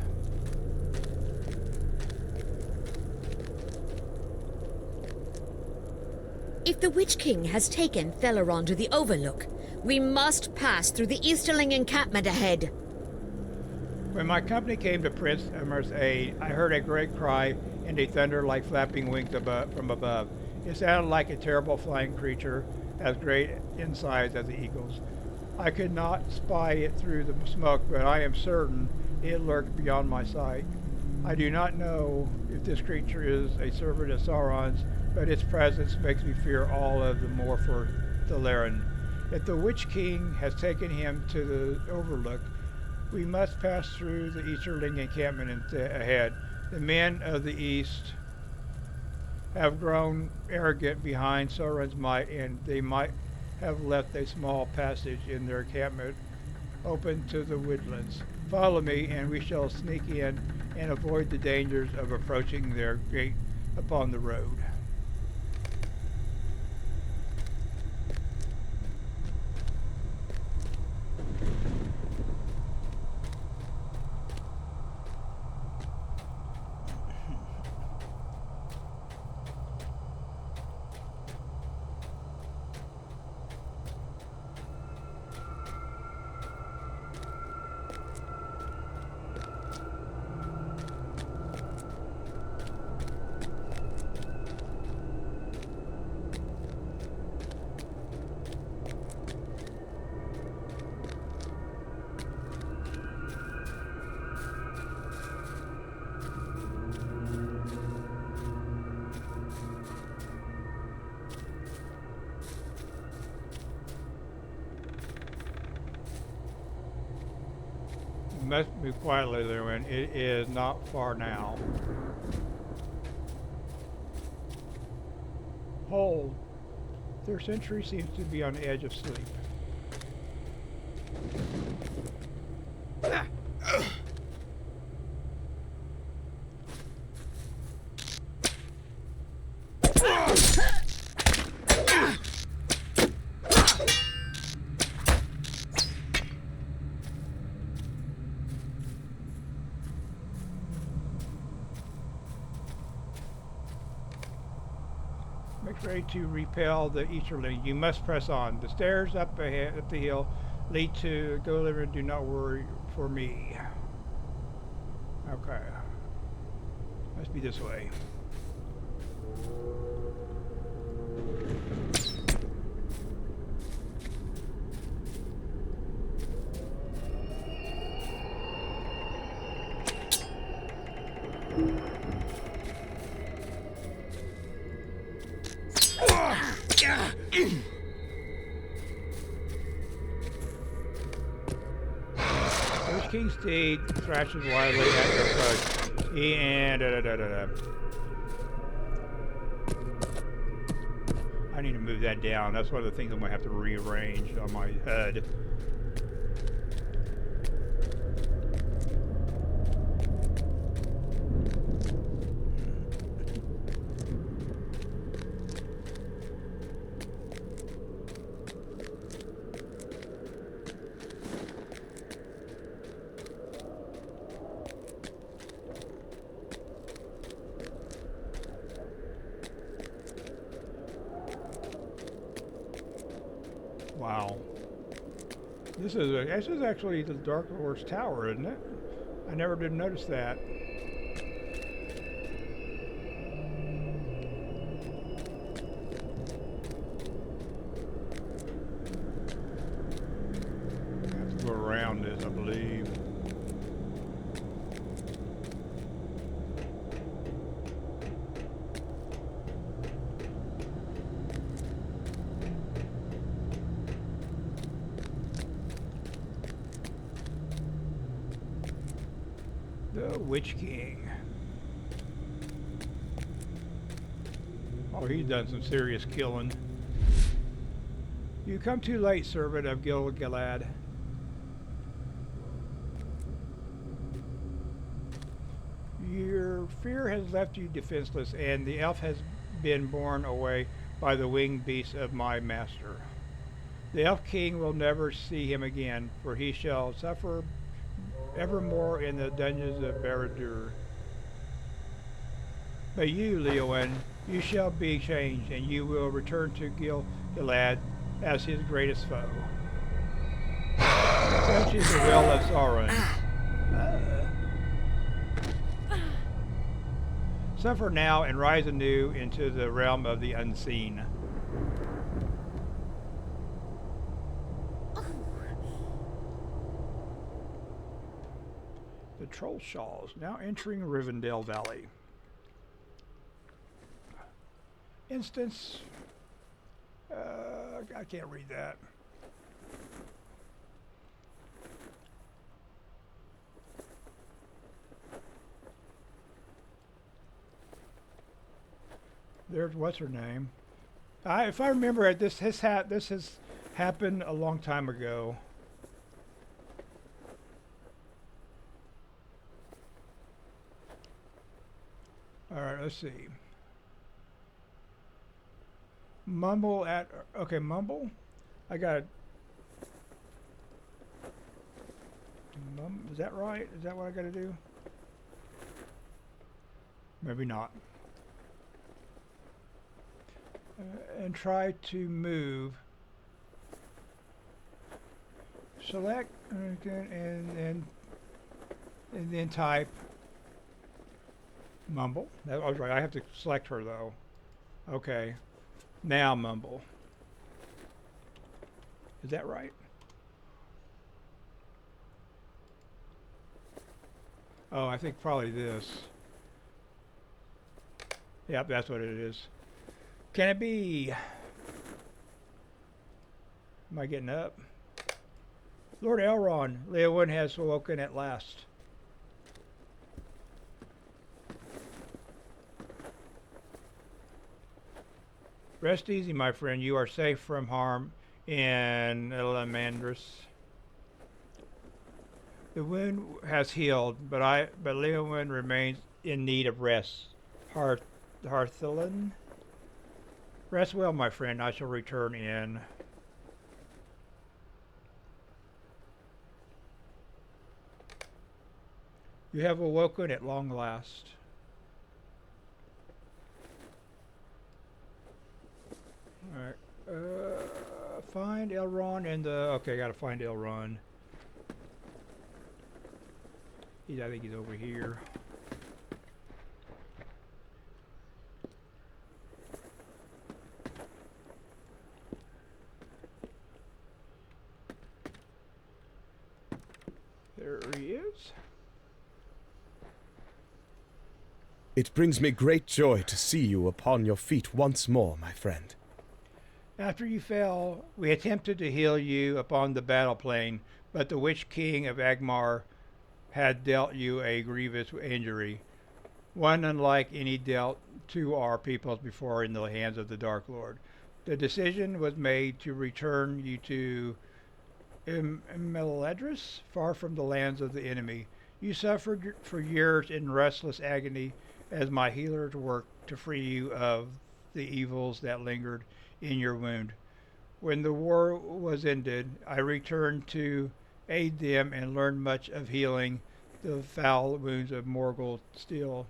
If the Witch King has taken Theleron to the Overlook, we must pass through the Easterling encampment ahead. When my company came to Prince Emmer's aid, I heard a great cry and a thunder like flapping wings from above. It sounded like a terrible flying creature, as great in size as the eagles. I could not spy it through the smoke, but I am certain it lurked beyond my sight. I do not know if this creature is a servant of Sauron's, but its presence makes me fear all of the more for Theleron. If the Witch King has taken him to the Overlook, we must pass through the Easterling encampment ahead. The men of the East have grown arrogant behind Sauron's might, and they might have left a small passage in their encampment open to the woodlands. Follow me, and we shall sneak in and avoid the dangers of approaching their gate upon the road. Must move quietly, Lleowyn. It is not far now. Hold. Their sentry seems to be on the edge of sleep. Make ready to repel the Easterling. You must press on. The stairs up ahead, up the hill, lead to go live and do not worry for me. Okay. Must be this way. Witch King's steed thrashes wildly at your approach. And I need to move that down. That's one of the things I'm going to have to rearrange on my HUD. Wow. This is actually the Dark Lord's Tower, isn't it? I never did notice that. I have to go around this, I believe. The Witch King. Oh, he's done some serious killing. You come too late, servant of Gil-galad. Your fear has left you defenseless, and the elf has been borne away by the winged beast of my master. The Elf King will never see him again, for he shall suffer evermore in the dungeons of Barad-dûr. But you, Lleowyn, you shall be changed, and you will return to Gil-galad as his greatest foe. Such is the will of Sauron. Suffer now and rise anew into the realm of the unseen. The Troll Shawls, now entering Rivendell Valley. Instance. I can't read that. There's what's her name. If I remember it, this has happened a long time ago. All right, let's see. Mumble at okay, mumble. I got. Is that right? Is that what I got to do? Maybe not. And try to move. Select and then type mumble. That was right. I have to select her though. Okay. Now mumble. Is that right? Oh, I think probably this. Yep, that's what it is. Can it be? Am I getting up? Lord Elrond, Lleowyn has awoken at last. Rest easy, my friend. You are safe from harm in Elamandris. The wound has healed, but Lleowyn remains in need of rest. Hearthilan? Rest well, my friend. I shall return in. You have awoken at long last. Alright. Find Elrond and the... Okay, I gotta find Elrond. I think he's over here. There he is. It brings me great joy to see you upon your feet once more, my friend. After you fell, we attempted to heal you upon the battle plain, but the Witch King of Angmar had dealt you a grievous injury, one unlike any dealt to our peoples before in the hands of the Dark Lord. The decision was made to return you to Meladris, far from the lands of the enemy. You suffered for years in restless agony as my healers worked to free you of the evils that lingered in your wound. When the war was ended, I returned to aid them and learned much of healing the foul wounds of Morgul steel.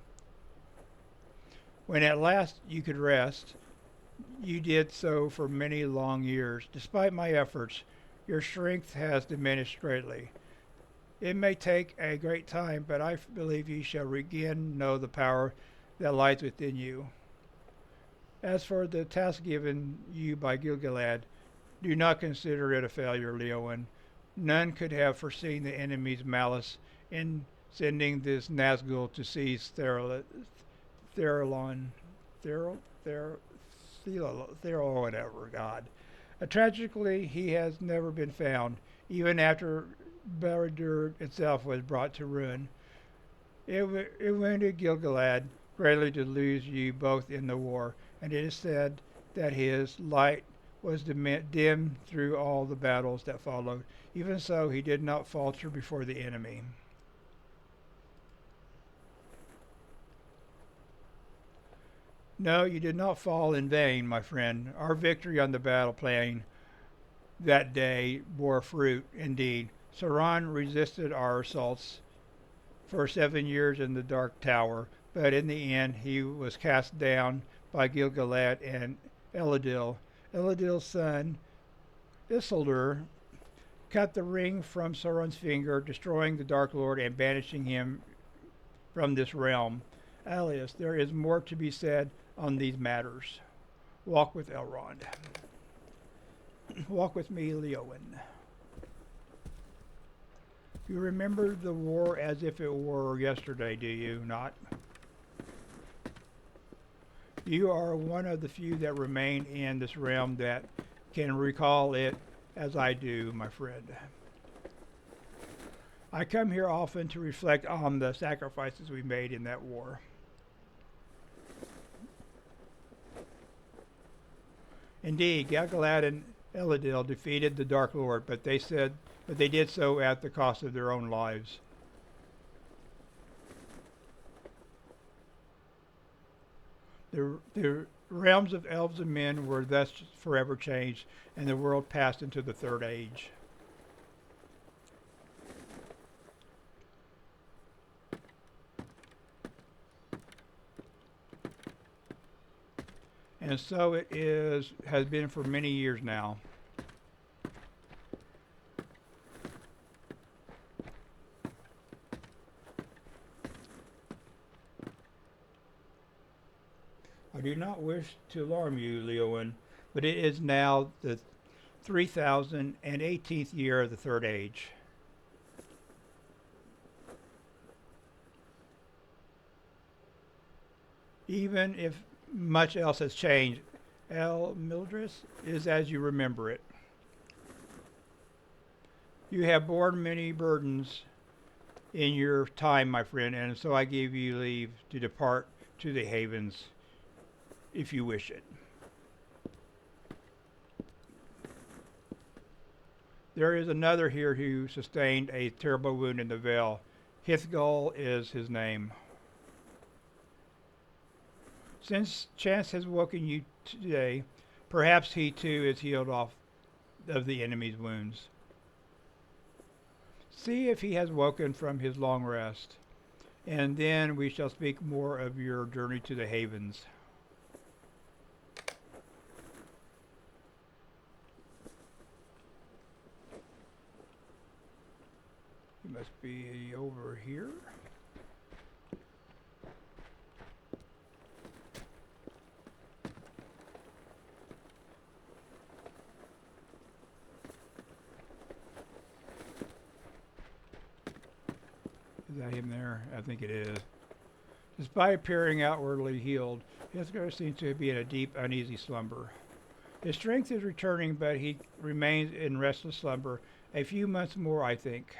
When at last you could rest, you did so for many long years. Despite my efforts, your strength has diminished greatly. It may take a great time, but I believe you shall again know the power that lies within you. As for the task given you by Gil-galad, do not consider it a failure, Lleowyn. None could have foreseen the enemy's malice in sending this Nazgul to seize Therilon, whatever, God. Tragically, he has never been found, even after Barad-dûr itself was brought to ruin. It wounded Gil-galad greatly to lose you both in the war, and it is said that his light was dimmed through all the battles that followed. Even so, he did not falter before the enemy. No, you did not fall in vain, my friend. Our victory on the battle plain that day bore fruit indeed. Sauron resisted our assaults for 7 years in the Dark Tower, but in the end he was cast down by Gil-galad and Elendil. Elendil's son, Isildur, cut the ring from Sauron's finger, destroying the Dark Lord and banishing him from this realm. Alias, there is more to be said on these matters. Walk with Elrond. Walk with me, Lleowyn. You remember the war as if it were yesterday, do you not? You are one of the few that remain in this realm that can recall it as I do, my friend. I come here often to reflect on the sacrifices we made in that war. Indeed, Gil-galad and Elendil defeated the Dark Lord, but they did so at the cost of their own lives. The realms of elves and men were thus forever changed, and the world passed into the Third Age. And so it has been for many years now. I do not wish to alarm you, Lleowyn, but it is now the 3018th year of the Third Age. Even if much else has changed, El Mildris is as you remember it. You have borne many burdens in your time, my friend, and so I give you leave to depart to the havens if you wish it. There is another here who sustained a terrible wound in the Vale. Hithgol is his name. Since chance has woken you today, perhaps he too is healed off of the enemy's wounds. See if he has woken from his long rest, and then we shall speak more of your journey to the havens. He must be over here. Is that him there? I think it is. Despite appearing outwardly healed, Hithgol seems to be in a deep, uneasy slumber. His strength is returning, but he remains in restless slumber. A few months more, I think.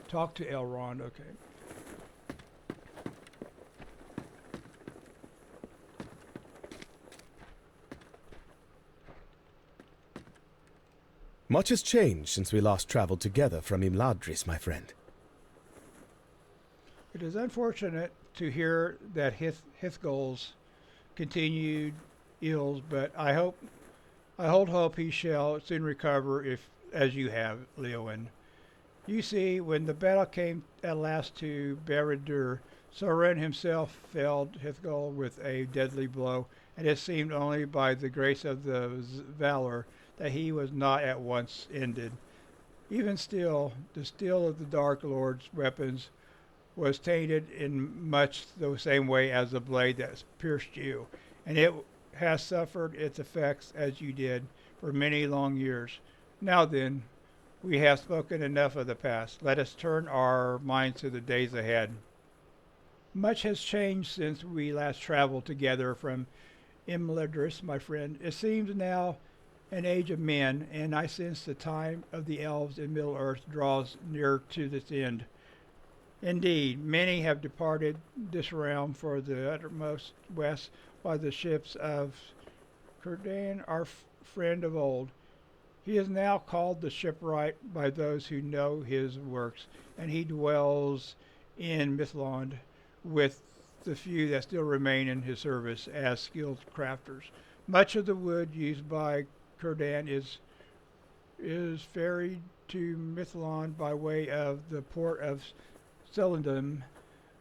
Talk to Elrond, okay. Much has changed since we last traveled together from Imladris, my friend. It is unfortunate to hear that Hithgol's continued ills, but I hold hope he shall soon recover, if as you have, Lleowyn. You see, when the battle came at last to Barad-dûr, Sauron himself felled Hithgol with a deadly blow, and it seemed only by the grace of the valor that he was not at once ended. Even still, the steel of the Dark Lord's weapons was tainted in much the same way as the blade that pierced you, and it has suffered its effects as you did for many long years. Now then, we have spoken enough of the past. Let us turn our minds to the days ahead. Much has changed since we last traveled together from Imladris, my friend. It seems now an age of men, and I sense the time of the elves in Middle-earth draws near to its end. Indeed, many have departed this realm for the uttermost west, while the ships of Círdan, our friend of old. He is now called the shipwright by those who know his works, and he dwells in Mithlond with the few that still remain in his service as skilled crafters. Much of the wood used by Círdan is ferried to Mithlond by way of the port of Celendum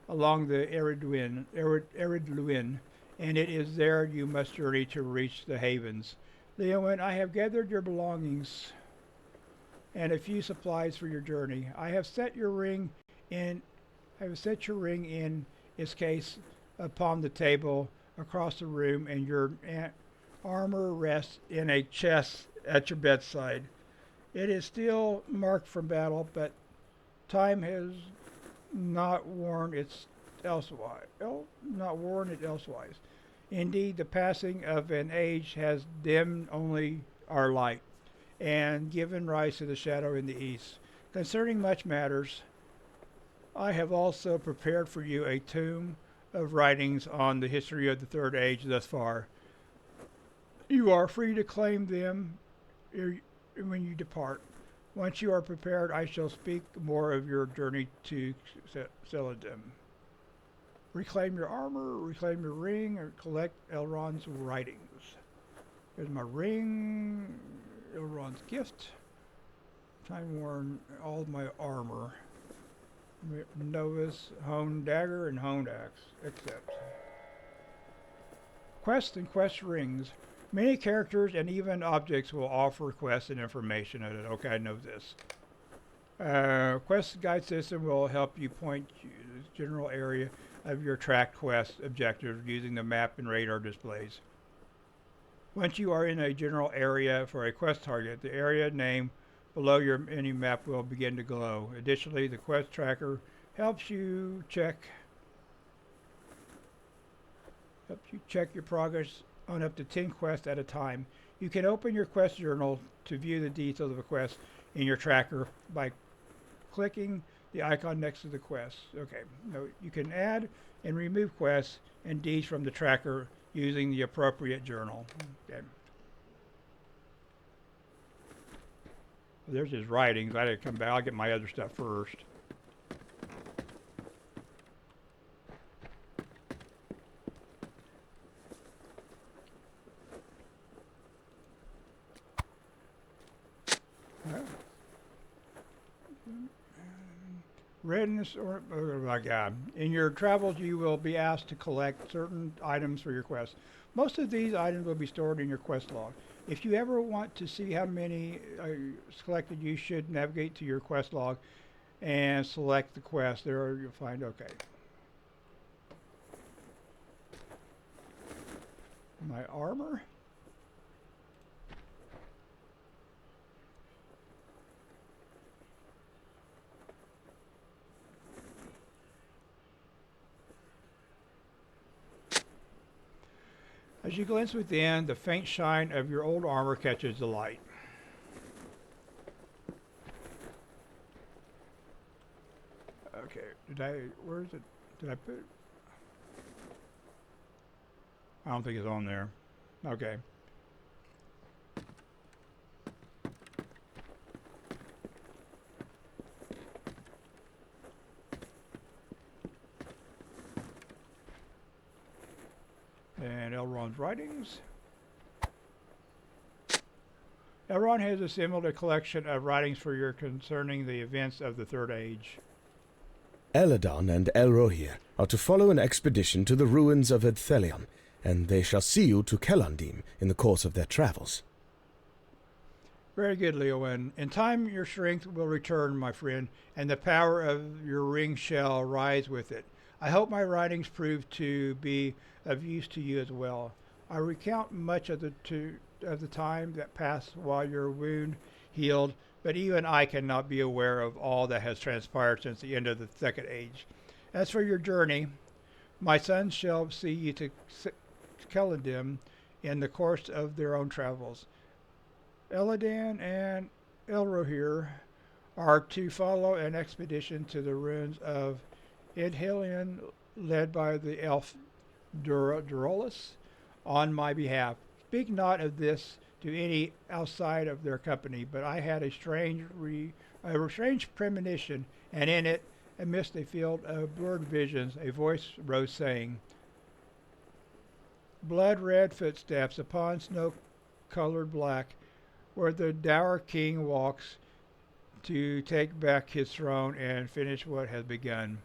along the Eridluin, and it is there you must journey to reach the havens. Lleowyn, I have gathered your belongings and a few supplies for your journey. I have set your ring in its case upon the table across the room, and your armor rests in a chest at your bedside. It is still marked from battle, but time has not worn it elsewise. Indeed, the passing of an age has dimmed only our light, and given rise to the shadow in the east. Concerning much matters, I have also prepared for you a tome of writings on the history of the Third Age thus far. You are free to claim them when you depart. Once you are prepared, I shall speak more of your journey to Celendum. Reclaim your armor, reclaim your ring, or collect Elrond's writings. Here's my ring, Elrond's gift. Time worn all of my armor. Novice, honed dagger, and honed axe. Accept. Quest and quest rings. Many characters and even objects will offer quests and information at it. Okay, I know this. Quest guide system will help you point to the general area of your tracked quest objectives using the map and radar displays. Once you are in a general area for a quest target, the area name below your mini-map will begin to glow. Additionally, the quest tracker helps you check your progress on up to 10 quests at a time. You can open your quest journal to view the details of a quest in your tracker by clicking the icon next to the quest. Okay, no, you can add and remove quests and deeds from the tracker using the appropriate journal. Okay. There's his writings. I didn't come back. I'll get my other stuff first. Readiness or oh my God. In your travels, you will be asked to collect certain items for your quest. Most of these items will be stored in your quest log. If you ever want to see how many collected, you should navigate to your quest log and select the quest. There you'll find, okay. My armor. As you glance within, the faint shine of your old armor catches the light. Okay, where is it? Did I put it? I don't think it's on there. Okay. And Elrond's writings. Elrond has assembled a collection of writings for you concerning the events of the Third Age. Eladon and Elrohir are to follow an expedition to the ruins of Edthelion, and they shall see you to Celandim in the course of their travels. Very good, Lleowyn. In time your strength will return, my friend, and the power of your ring shall rise with it. I hope my writings prove to be of use to you as well. I recount much of the time that passed while your wound healed, but even I cannot be aware of all that has transpired since the end of the Second Age. As for your journey, my sons shall see you to Celandim in the course of their own travels. Eladan and Elrohir are to follow an expedition to the ruins of Edthelion led by the elf Durolus on my behalf. Speak not of this to any outside of their company, but I had a strange premonition, and in it Amidst a field of blurred visions, a voice rose saying, blood-red footsteps upon snow-colored black, where the dour king walks to take back his throne and finish what has begun.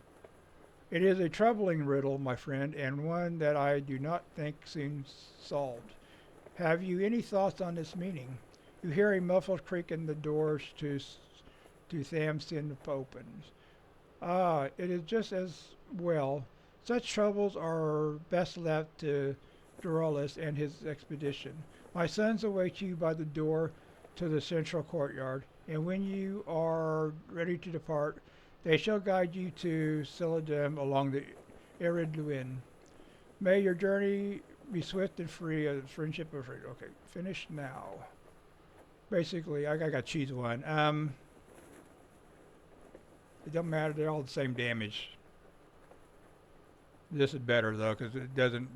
It is a troubling riddle, my friend, and one that I do not think seems solved. Have you any thoughts on its meaning? You hear a muffled creak in the doors to Thamsin opens. Ah, it is just as well. Such troubles are best left to Doralus and his expedition. My sons await you by the door to the central courtyard, and when you are ready to depart, they shall guide you to Celadem along the arid Lleowyn. May your journey be swift and free of friendship of freedom. Okay, finish now. Basically, I got to choose one. It don't matter, they're all the same damage. This is better though, because it doesn't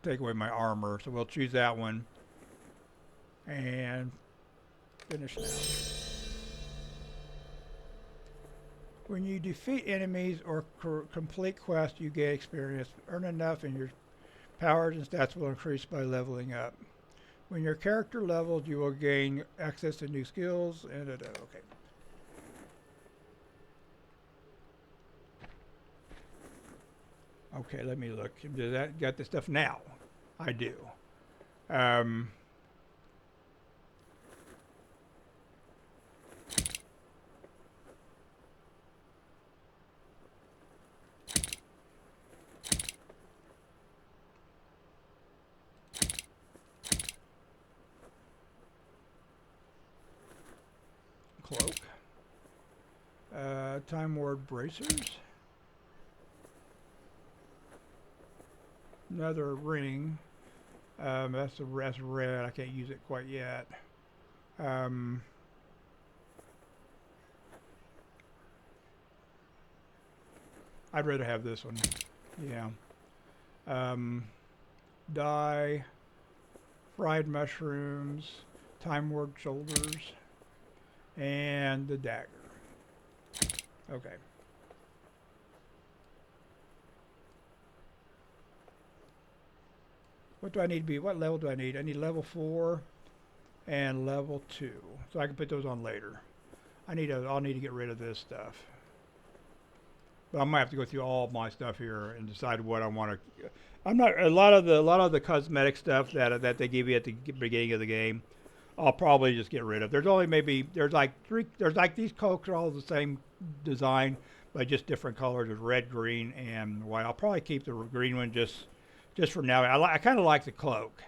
take away my armor, so we'll choose that one. And finish now. When you defeat enemies or complete quests, you gain experience. Earn enough and your powers and stats will increase by leveling up. When your character levels, you will gain access to new skills and okay. Okay, let me look. Does that got the stuff now? I do. Cloak. Time Ward bracers. Another ring. That's red. I can't use it quite yet. I'd rather have this one. Yeah. Dye. Fried mushrooms. Time Ward shoulders. And the dagger. Okay. What do I need to be? What level do I need? I need level 4 and level 2. So I can put those on later. I'll need to get rid of this stuff. But I might have to go through all my stuff here and decide what I want to. I'm not a lot of the cosmetic stuff that they give you at the beginning of the game. I'll probably just get rid of. There's only there's like these cloaks are all the same design, but just different colors. There's red, green, and white. I'll probably keep the green one just for now. I kind of like the cloak,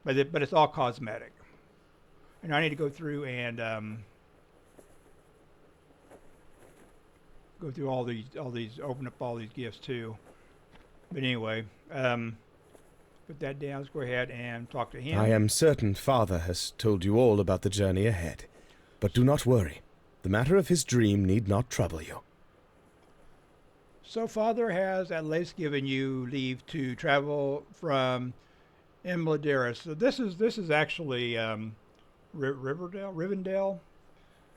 but it's all cosmetic. And I need to go through and go through all these, open up all these gifts too. But anyway, put that down. Let's go ahead and talk to him. I am certain Father has told you all about the journey ahead. But do not worry. The matter of his dream need not trouble you. So Father has at least given you leave to travel from Imladaris. So this is actually Rivendell.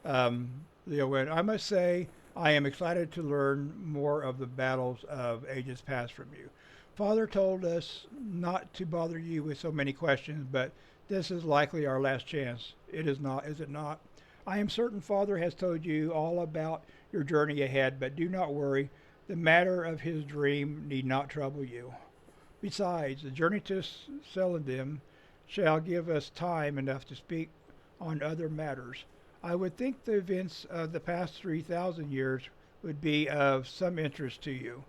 Lleowyn, I must say I am excited to learn more of the battles of ages past from you. Father told us not to bother you with so many questions, but this is likely our last chance. It is not, is it not? I am certain Father has told you all about your journey ahead, but do not worry. The matter of his dream need not trouble you. Besides, the journey to Celadem shall give us time enough to speak on other matters. I would think the events of the past 3,000 years would be of some interest to you.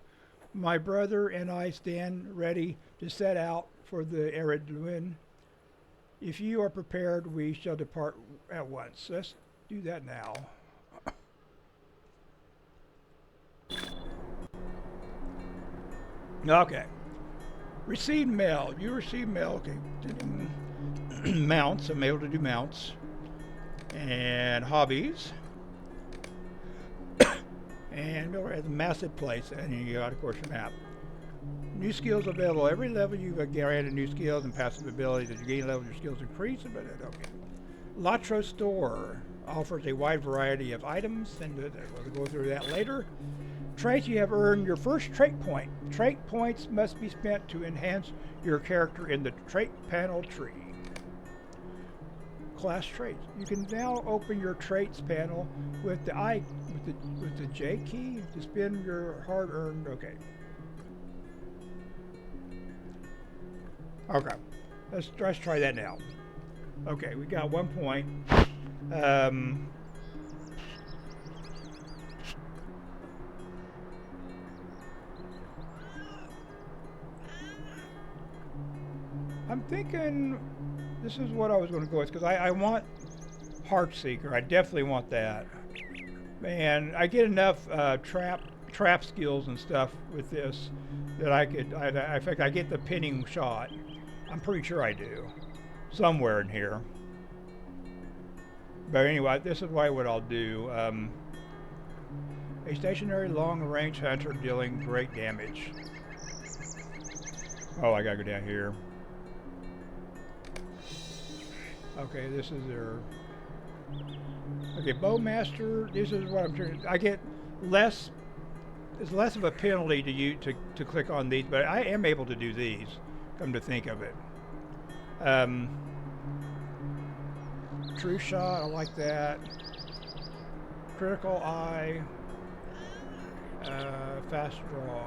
My brother and I stand ready to set out for the arid Lleowyn. If you are prepared, we shall depart at once. Let's do that now. Okay. Receive mail. You receive mail. Okay. Mounts. I'm able to do mounts. And hobbies. And we're at a massive place. And you got, of course, your map. New skills available. Every level you've granted new skills and passive abilities. As you gain level, your skills increase. But okay. LOTRO store. offers a wide variety of items, and we'll go through that later. Traits, you have earned your first trait point. Trait points must be spent to enhance your character in the trait panel tree. Class traits. You can now open your traits panel with the with the J key to spend your hard-earned. Okay. Okay. Let's try that now. Okay, we got 1 point. I'm thinking this is what I was going to go with, because I want Heartseeker. I definitely want that. And I get enough trap skills and stuff with this that in fact, I get the pinning shot. I'm pretty sure I do. Somewhere in here. But anyway, this is what I'll do. A stationary long-range hunter dealing great damage. Oh, I gotta go down here. Okay, this is their... Okay, Bowmaster, this is what I'm trying to... I get less... It's less of a penalty to you to click on these, but I am able to do these, come to think of it. True Shot, I like that. Critical Eye. Fast Draw.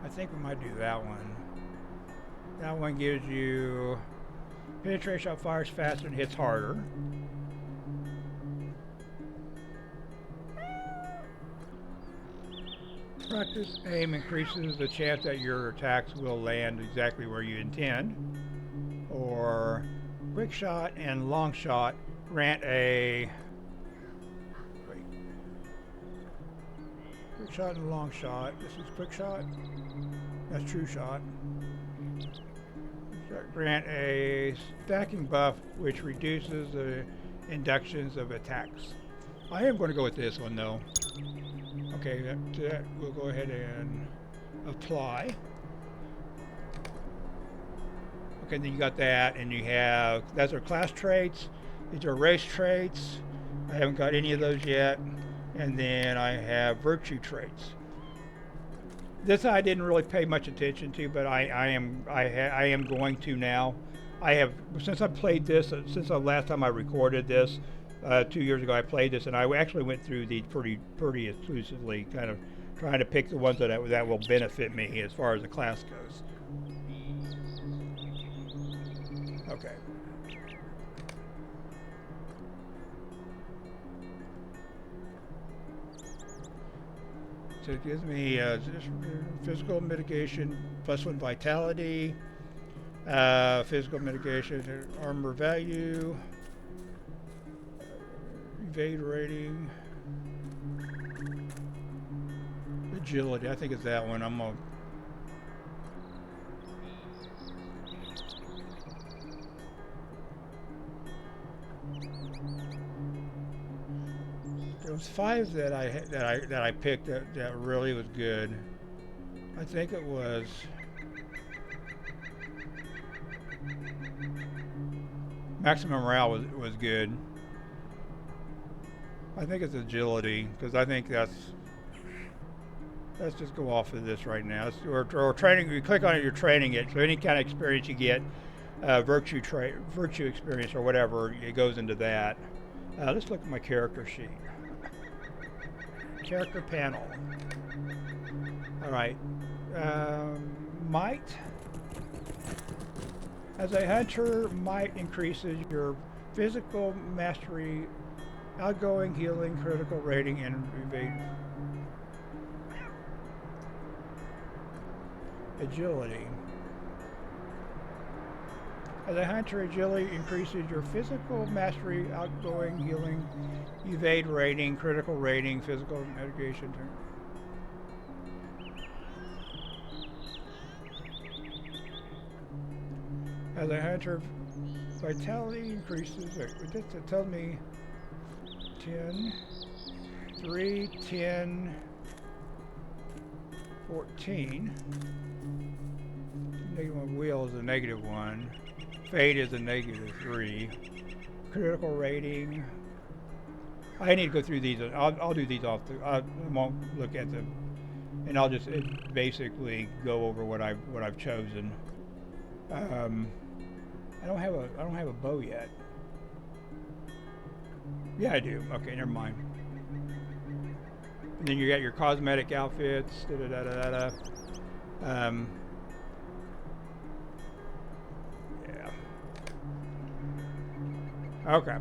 I think we might do that one. That one gives you penetration shot, fires faster and hits harder. Practice aim increases the chance that your attacks will land exactly where you intend. Or quick shot and long shot grant a... Wait. Quick shot and long shot. This is quick shot. That's true shot. Grant a stacking buff which reduces the inductions of attacks. I am going to go with this one though. Okay, that we'll go ahead and apply. Okay, then you got that, and you have, those are class traits. These are race traits. I haven't got any of those yet. And then I have virtue traits. This I didn't really pay much attention to, but I am going to now. I have, since I played this, since the last time I recorded this, 2 years ago I played this, and I actually went through these pretty exclusively, kind of trying to pick the ones that will benefit me as far as the class goes. Okay. So it gives me physical mitigation, +1 vitality, physical mitigation, armor value, evade rating, agility. I think it's that one. I'm gonna. There was 5 that I picked that really was good. I think it was maximum morale was good. I think it's agility, because I think let's just go off of this right now. Or training. You click on it, you're training it. So any kind of experience you get, virtue experience or whatever, it goes into that. Let's look at my character sheet. Character panel. All right. Might. As a hunter, might increases your physical mastery, outgoing, healing, critical rating, and evade. Agility. As a hunter, agility increases your physical mastery, outgoing, healing, evade rating, critical rating, physical mitigation. As a hunter, vitality increases. It tells me 10, 3, 10, 14. Negative 1 wheel is a -1. Fate is a -3. Critical rating. I need to go through these. I'll do these off the. I won't look at them, and I'll just basically go over what I've chosen. I don't have a bow yet. Yeah, I do. Okay, never mind. And then you got your cosmetic outfits. Da da da da da. Yeah. Okay.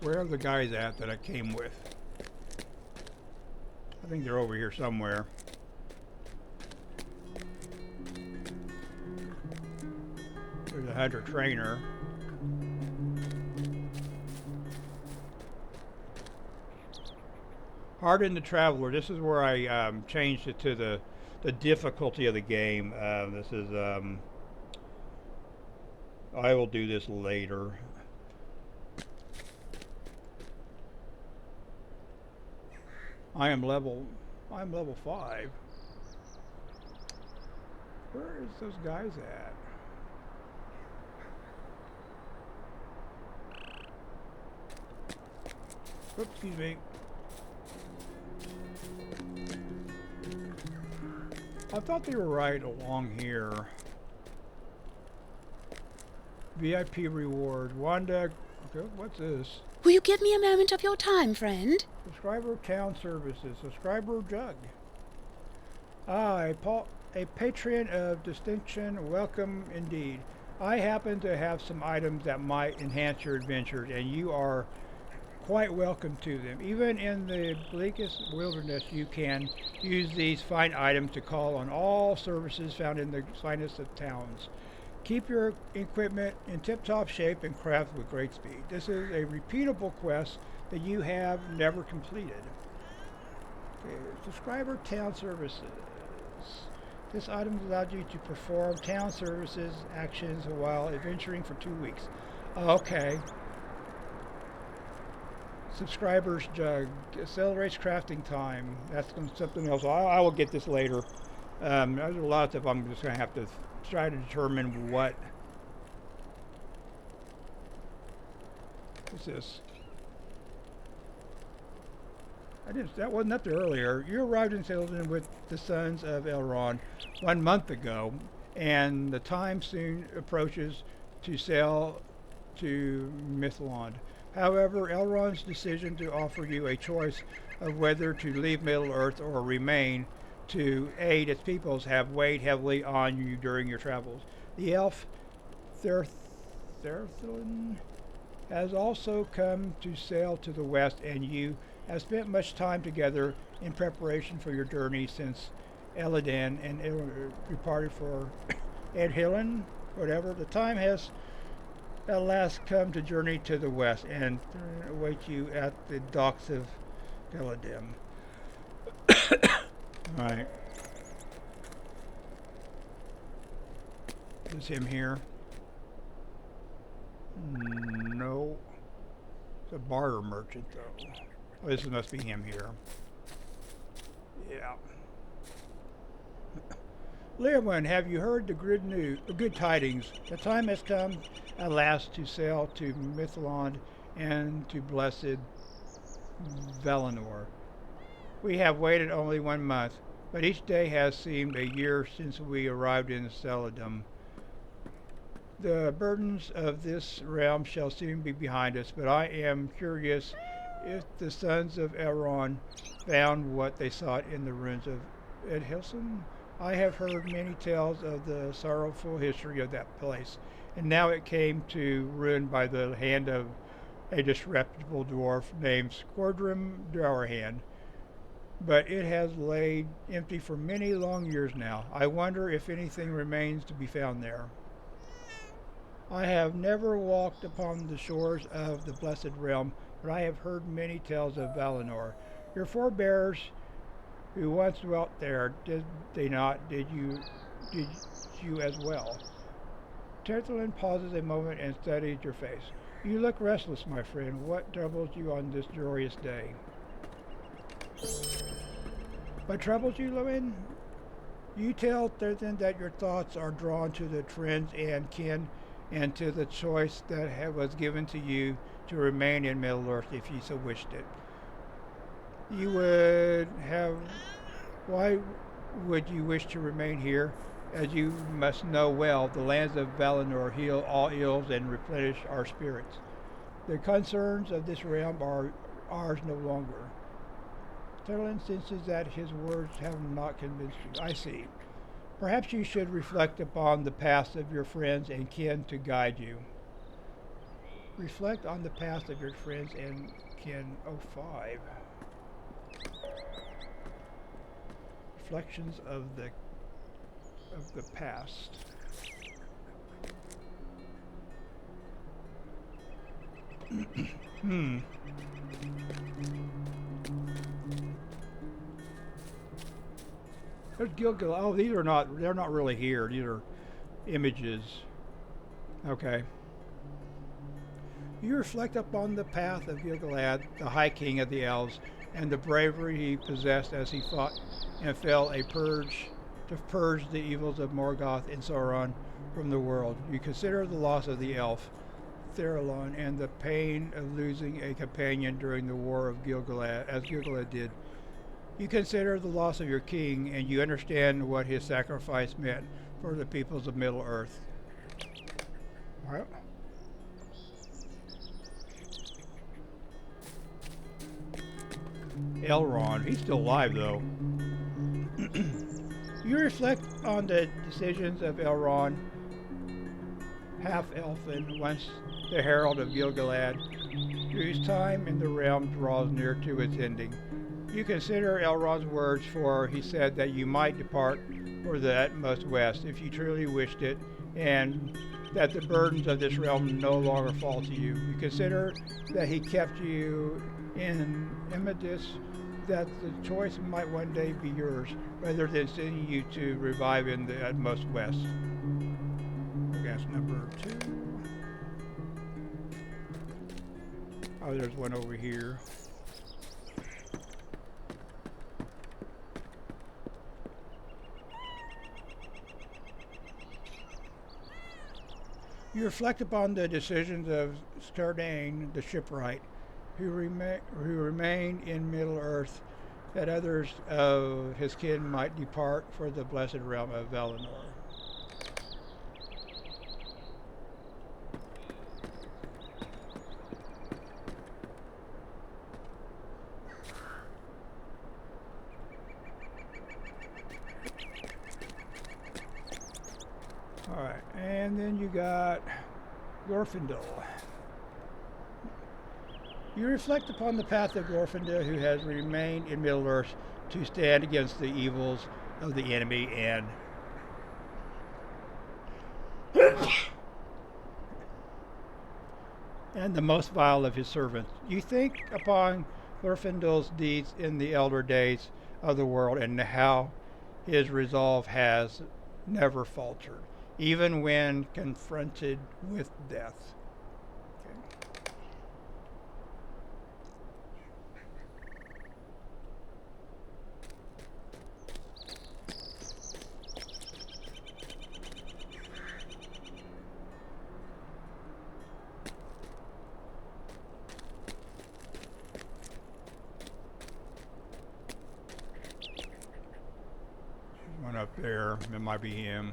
Where are the guys at that I came with? I think they're over here somewhere. There's a hunter trainer. Harden the Traveler. This is where I changed it to the difficulty of the game. This is I will do this later. I'm level 5. Where is those guys at? Oops, excuse me. I thought they were right along here. VIP reward. Wanda. Okay, what's this? Will you give me a moment of your time, friend? Subscriber town services. Subscriber jug. A patron of distinction. Welcome indeed. I happen to have some items that might enhance your adventures, and you are quite welcome to them. Even in the bleakest wilderness, you can use these fine items to call on all services found in the finest of towns. Keep your equipment in tip-top shape and craft with great speed. This is a repeatable quest that you have never completed. Okay, subscriber town services. This item allows you to perform town services actions while adventuring for 2 weeks. Okay. Subscribers jug accelerates crafting time. That's something else. I will get this later. There's a lot of stuff I'm just going to have to try to determine what. What's this? That wasn't up there earlier. You arrived in Celadon with the Sons of Elrond 1 month ago, and the time soon approaches to sail to Mithlond. However, Elrond's decision to offer you a choice of whether to leave Middle-earth or remain to aid its peoples have weighed heavily on you during your travels. The elf Therthlin has also come to sail to the west, and you have spent much time together in preparation for your journey since Elladan and departed for Edhillen, whatever. The time has at last come to journey to the west and await you at the docks of Galadim. Alright. Is him here? No. It's a barter merchant, though. Oh, this must be him here. Yeah. Lleowyn, have you heard the good tidings? The time has come at last to sail to Mithlond and to blessed Valinor. We have waited only 1 month, but each day has seemed a year since we arrived in Celadon. The burdens of this realm shall soon be behind us, but I am curious if the Sons of Elrond found what they sought in the ruins of Edhilson. I have heard many tales of the sorrowful history of that place, and now it came to ruin by the hand of a disreputable dwarf named Squordrim Dowerhand. But it has laid empty for many long years now. I wonder if anything remains to be found there. I have never walked upon the shores of the Blessed Realm, but I have heard many tales of Valinor. Your forebears who once dwelt there, did they not? Did you as well? Tertulin pauses a moment and studies your face. You look restless, my friend. What troubles you on this joyous day? What troubles you, Lleowyn? You tell Thurston that your thoughts are drawn to the friends and kin and to the choice that was given to you to remain in Middle-earth if you so wished it. You would have... Why would you wish to remain here? As you must know well, the lands of Valinor heal all ills and replenish our spirits. The concerns of this realm are ours no longer. Tolkien senses that his words have not convinced you. I see. Perhaps you should reflect upon the past of your friends and kin to guide you. Reflect on the past of your friends and kin. 05. Reflections of the past. There's Gilgalad. Oh, they're not really here. These are images. Okay. You reflect upon the path of Gilgalad, the High King of the Elves, and the bravery he possessed as he fought and fell to purge the evils of Morgoth and Sauron from the world. You consider the loss of the elf, Therilon, and the pain of losing a companion during the war of Gilgalad, as Gilgalad did. You consider the loss of your king, and you understand what his sacrifice meant for the peoples of Middle-earth. Well, Elrond, he's still alive though. You reflect on the decisions of Elrond, half-elfin, once the herald of Gilgalad, whose time in the realm draws near to its ending. You consider Elrond's words, for he said that you might depart for the utmost west if you truly wished it, and that the burdens of this realm no longer fall to you. You consider that he kept you in Emidus, that the choice might one day be yours, rather than sending you to revive in the utmost west. That's number 2. Oh, there's one over here. You reflect upon the decisions of Stardane, the shipwright, who remained in Middle-earth, that others of his kin might depart for the blessed realm of Valinor. Alright, and then you got Glorfindel. You reflect upon the path of Glorfindel, who has remained in Middle-earth to stand against the evils of the enemy and the most vile of his servants. You think upon Glorfindel's deeds in the elder days of the world, and how his resolve has never faltered, even when confronted with death. One up there, it might be him.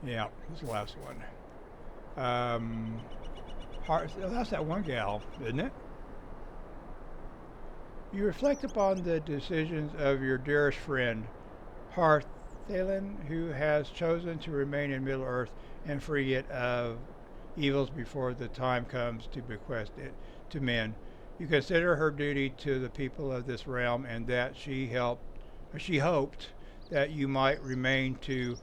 Yeah, this is the last one. That's that one gal, isn't it? You reflect upon the decisions of your dearest friend, Thalen, who has chosen to remain in Middle-earth and free it of evils before the time comes to bequest it to men. You consider her duty to the people of this realm, and that she hoped that you might remain to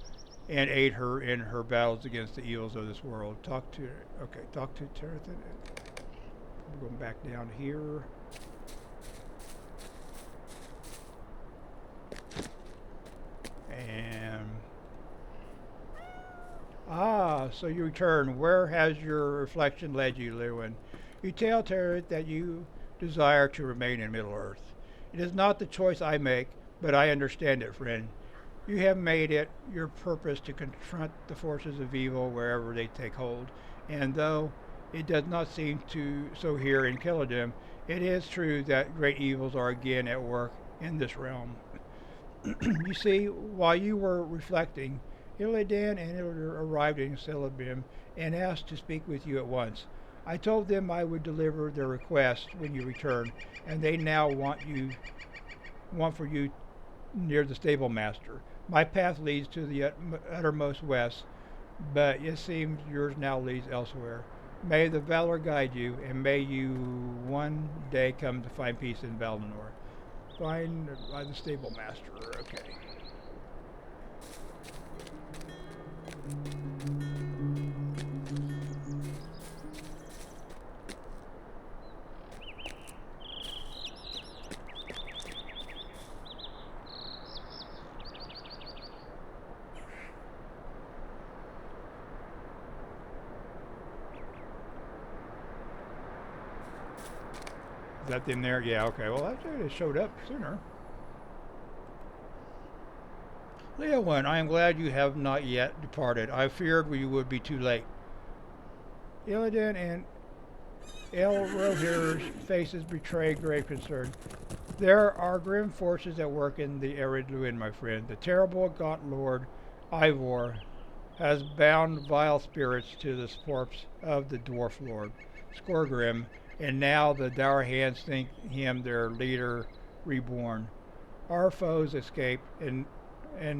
and aid her in her battles against the evils of this world. Talk to Terethan. We're going back down here. And So you return. Where has your reflection led you, Lleowyn? You tell Territ that you desire to remain in Middle-earth. It is not the choice I make, but I understand it, friend. You have made it your purpose to confront the forces of evil wherever they take hold, and though it does not seem to so here in Killadum, it is true that great evils are again at work in this realm. You see, while you were reflecting, Illidan and Illidan arrived in Celebrim and asked to speak with you at once. I told them I would deliver their request when you return, and they now want for you near the stable master. My path leads to the uttermost west, but it seems yours now leads elsewhere. May the Valor guide you, and may you one day come to find peace in Valinor. Find by the stable master. Okay. Is that in there? Yeah, okay. Well, that should have showed up sooner. Lleowyn, I am glad you have not yet departed. I feared you would be too late. Illidan and Rohir's faces betray grave concern. There are grim forces at work in the arid Lleowyn, my friend. The terrible gaunt lord, Ivor, has bound vile spirits to the corpse of the dwarf lord, Skorgrim, and now the dour hands think him their leader reborn. Our foes escape, and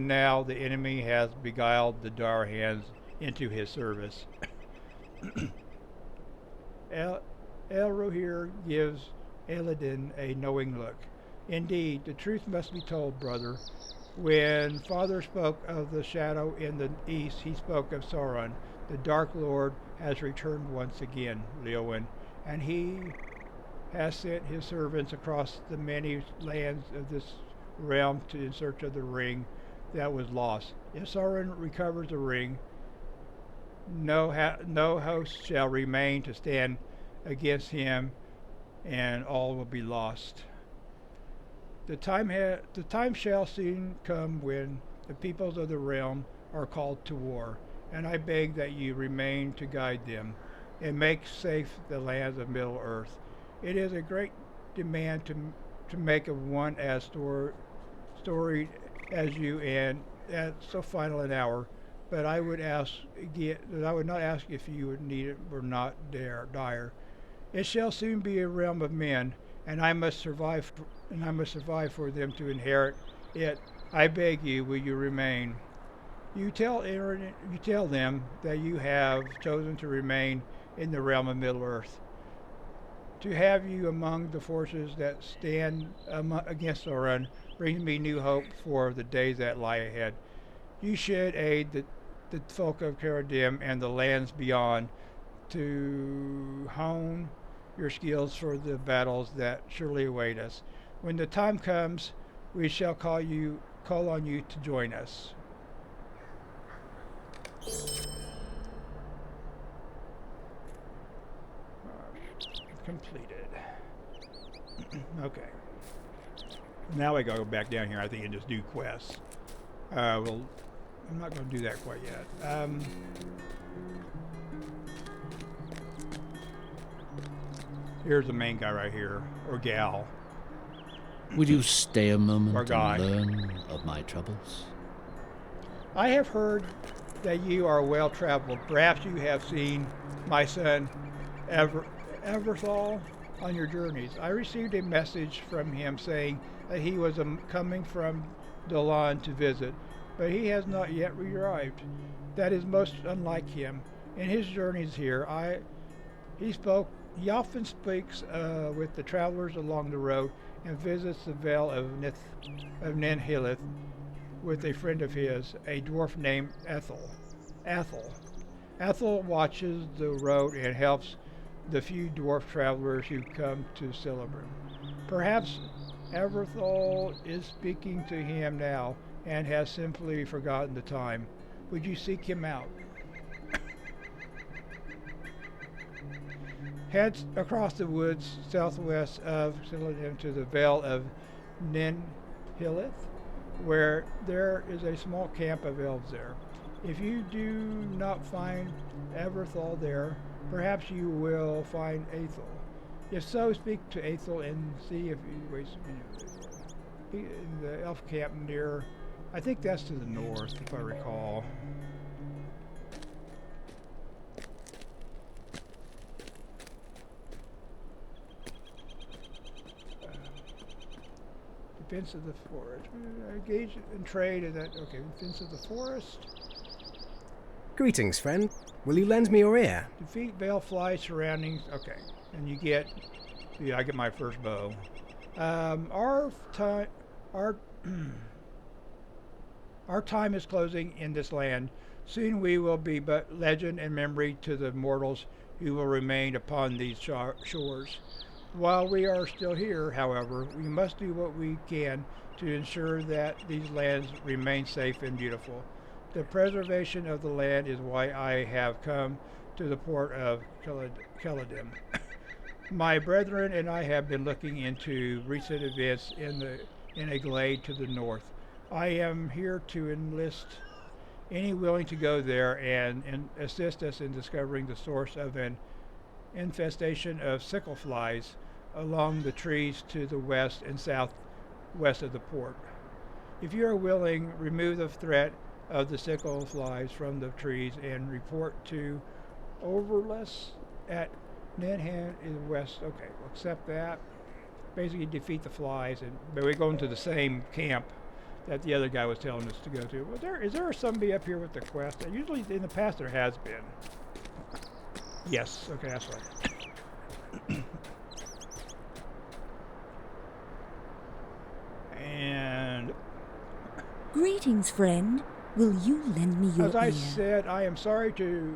now the enemy has beguiled the dour hands into his service. Rohir gives Illidan a knowing look. Indeed, the truth must be told, brother. When Father spoke of the shadow in the east, he spoke of Sauron. The Dark Lord has returned once again, Lleowyn, and he has sent his servants across the many lands of this realm in search of the ring that was lost. If Sauron recovers the ring, no host shall remain to stand against him, and all will be lost. The time shall soon come when the peoples of the realm are called to war, and I beg that you remain to guide them and make safe the lands of Middle-earth. It is a great demand to make of one as storied as you and at so final an hour, but I would not ask if you would need it or not dire. It shall soon be a realm of men, and I must survive for them to inherit it. I beg you, will you remain? You tell them that you have chosen to remain in the realm of Middle-earth. To have you among the forces that stand against Sauron brings me new hope for the days that lie ahead. You should aid the folk of Caradim and the lands beyond to hone your skills for the battles that surely await us. When the time comes, we shall call on you to join us. Completed. Okay. Now I gotta go back down here, I think, and just do quests. Well, I'm not gonna do that quite yet. Here's the main guy right here, or gal. Would you stay a moment Or and guy. learn of my troubles? I have heard that you are well traveled. Perhaps you have seen my son Everthal on your journeys. I received a message from him saying that he was coming from Dolan to visit, but he has not yet arrived. That is most unlike him. In his journeys here, he often speaks with the travelers along the road and visits the Vale of Ninhilith with a friend of his, a dwarf named Ethel. Ethel watches the road and helps the few dwarf travelers who come to Celebrim. Perhaps Everthal is speaking to him now and has simply forgotten the time. Would you seek him out? Head across the woods southwest of Cillian to the Vale of Ninhillith, where there is a small camp of elves there. If you do not find Everthal there, perhaps you will find Aethel. If so, speak to Aethel and see if he waits in the elf camp near. I think that's to the north, if I recall. Defense of the forest. Engage in trade and that. Okay, defense of the forest. Greetings, friend. Will you lend me your ear? Defeat veil fly surroundings. Okay, and you get. Yeah, I get my first bow. Our time is closing in this land. Soon we will be but legend and memory to the mortals who will remain upon these shores. While we are still here, however, we must do what we can to ensure that these lands remain safe and beautiful. The preservation of the land is why I have come to the port of Caladim. My brethren and I have been looking into recent events in a glade to the north. I am here to enlist any willing to go there and assist us in discovering the source of an infestation of sickle flies along the trees to the west and southwest of the port. If you are willing, remove the threat of the sickle flies from the trees and report to Overless at Nenhan in west. Okay, we'll accept that. Basically defeat the flies, but we're going to the same camp that the other guy was telling us to go to. Well, is there somebody up here with the quest? Usually in the past there has been. Yes, okay, that's right. And greetings, friend. Will you lend me your ear? As I ear? said, I am sorry to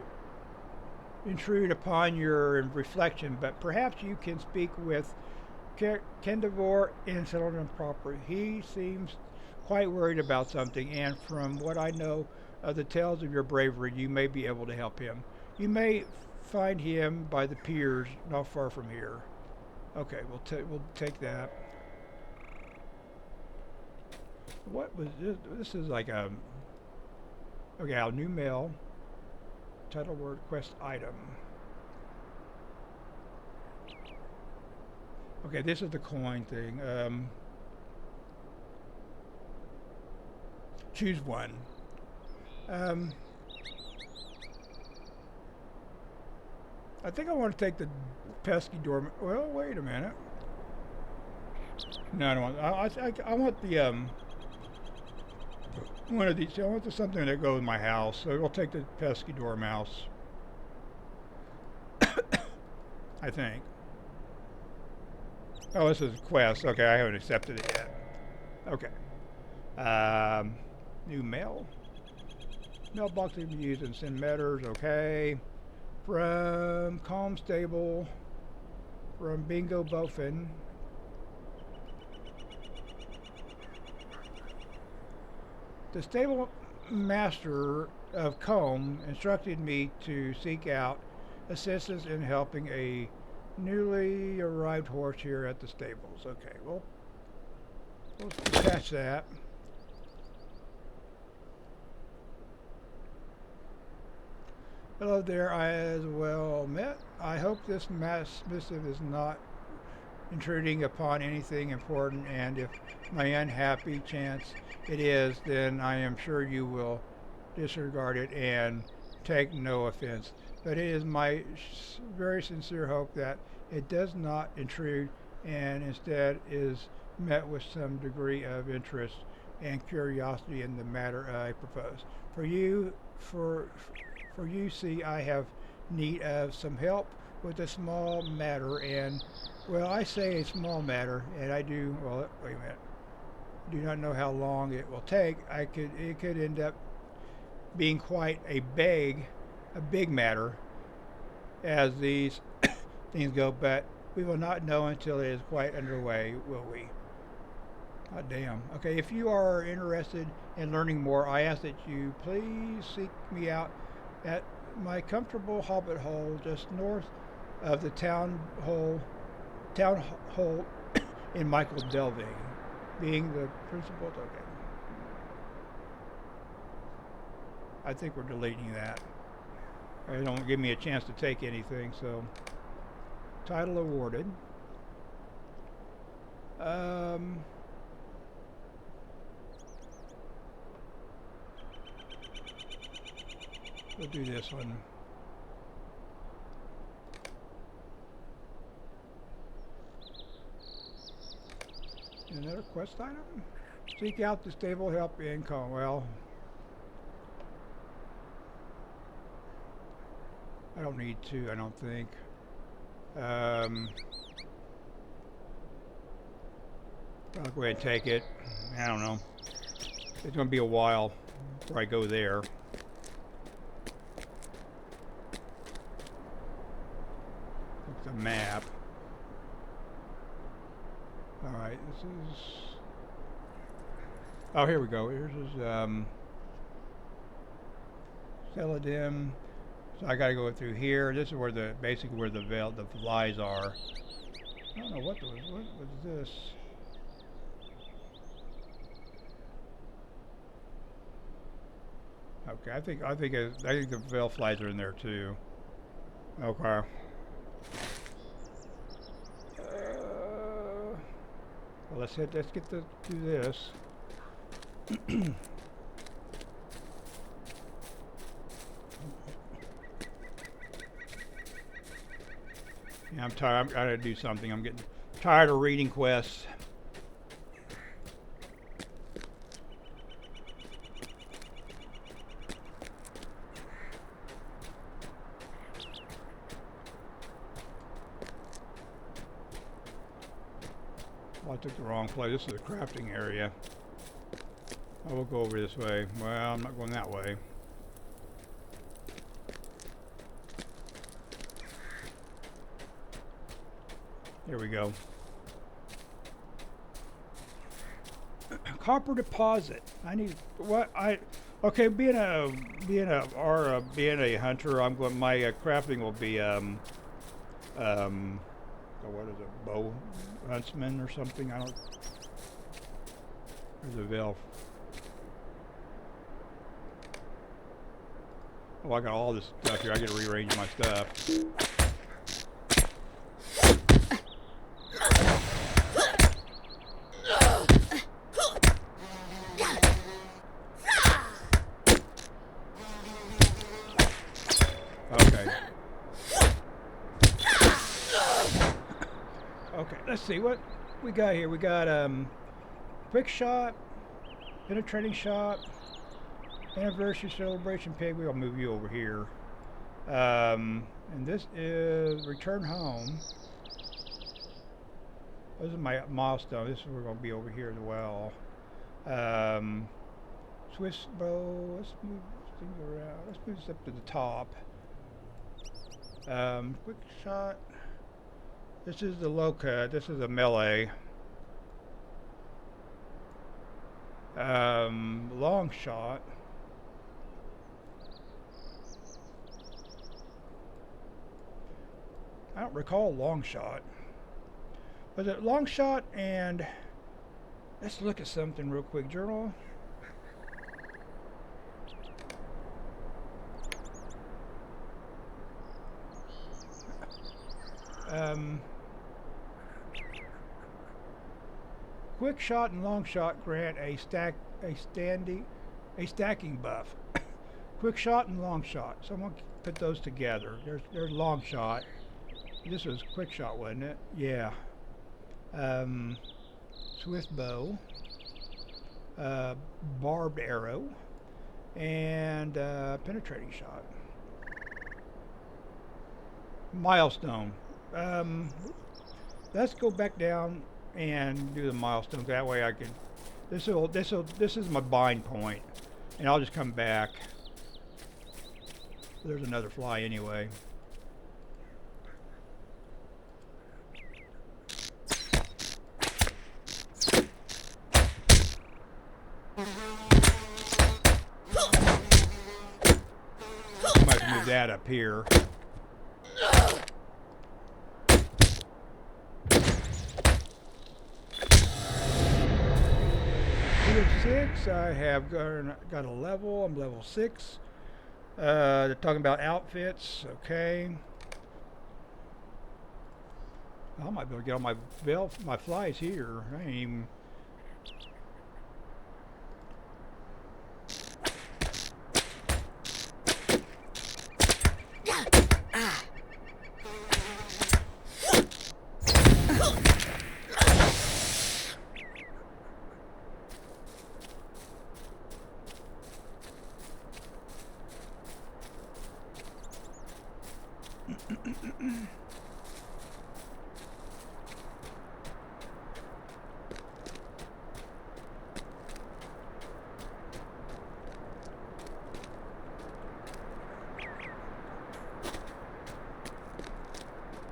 intrude upon your reflection, but perhaps you can speak with Kendivore and settle him proper. He seems quite worried about something, and from what I know of the tales of your bravery, you may be able to help him. You may find him by the piers not far from here. Okay, we'll take that. What was this? This is like a... Okay, our new mail. Title word quest item. Okay, this is the coin thing. Choose one. I think I want to take the pesky dormant. Well, wait a minute. No, I don't want. I want the one of these. I want something that goes with my house. So we'll take the pesky dormouse. I think. Oh, this is a quest. Okay, I haven't accepted it yet. Okay. New mail. Mailbox to be used and send letters. Okay. From Calm Stable. From Bingo Bofin. The stable master of Combe instructed me to seek out assistance in helping a newly arrived horse here at the stables. Okay, well, let's detach that. Hello there, I as well met. I hope this missive is not intruding upon anything important, and if my unhappy chance it is, then I am sure you will disregard it and take no offense. But it is my very sincere hope that it does not intrude and instead is met with some degree of interest and curiosity in the matter I propose. For you see, I have need of some help with a small matter, and well, I say a small matter, and I do, well, wait a minute, do not know how long it will take. It could end up being quite a big matter as these things go, but we will not know until it is quite underway, will we? God damn. Okay, if you are interested in learning more, I ask that you please seek me out at my comfortable hobbit hole just north of the town hall in Michael Delving, being the principal. Okay. I think we're deleting that. They don't give me a chance to take anything, so. Title awarded. We'll do this one. Another quest item? Seek out the stable help income. Well, I don't need to, I don't think. I'll go ahead and take it. I don't know. It's going to be a while before I go there. Look at the map. Alright, this is... Oh, here we go. Here's his, Celadim. So I gotta go through here. This is where the, basically where the flies are. I don't know what was this? Okay, I think the veil flies are in there too. Okay. Well, let's get to do this. Yeah, I'm tired. I gotta do something. I'm getting tired of reading quests. Oh, I took the wrong place. This is the crafting area. I will go over this way. Well, I'm not going that way. Here we go. Copper deposit. I need what okay, being a hunter, I'm going, my crafting will be what is it, bow huntsman or something? I don't. There's a veil. Oh, I got all this stuff here. I gotta rearrange my stuff. Let's see what we got here. We got quick shot, penetrating shot, anniversary celebration pig. We'll move you over here. And this is return home. This is my milestone. This is we're going to be over here as well. Swiss bow. Let's move things around. Let's move this up to the top. Quick shot. This is the low cut. This is a melee. Long shot. I don't recall long shot. Was it long shot and let's look at something real quick. Journal. Quick shot and long shot grant a stacking buff. Quick shot and long shot. Someone put those together. There's long shot. This was quick shot, wasn't it? Yeah. Swift bow. Barbed arrow. And penetrating shot. Milestone. Let's go back down and do the milestones. That way I can. This is my bind point, and I'll just come back. There's another fly anyway. I might move that up here. of 6. I have got a level. I'm level 6. They're talking about outfits. Okay. I might be able to get on my flies here. I ain't even.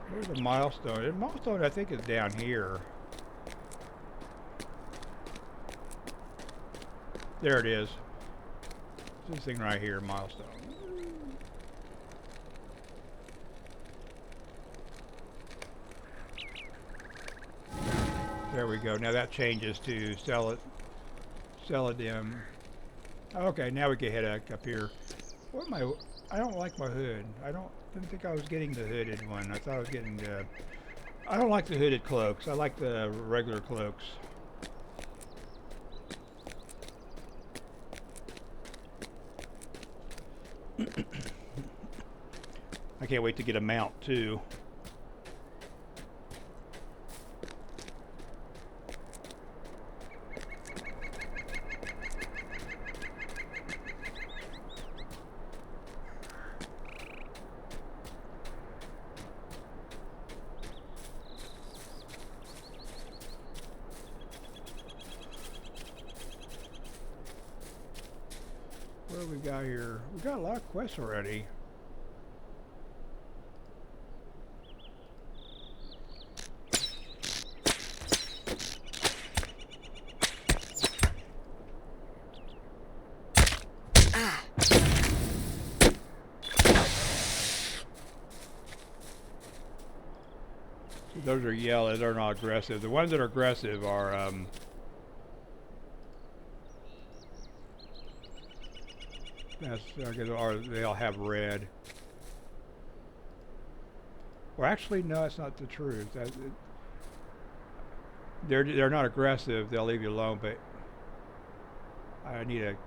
Where's the milestone? The milestone, I think, is down here. There it is. This thing right here, milestone. There we go. Now that changes to sell it them. Okay, now we can head up here. What am I don't like my hood. Didn't think I was getting the hooded one. I thought I was getting the. I don't like the hooded cloaks. I like the regular cloaks. I can't wait to get a mount too. What do we got here? We got a lot of quests already. So those are yellow. They're not aggressive. The ones that are aggressive are I guess, or they all have red. Well, actually, no, that's not the truth. They're not aggressive. They'll leave you alone. But I need a.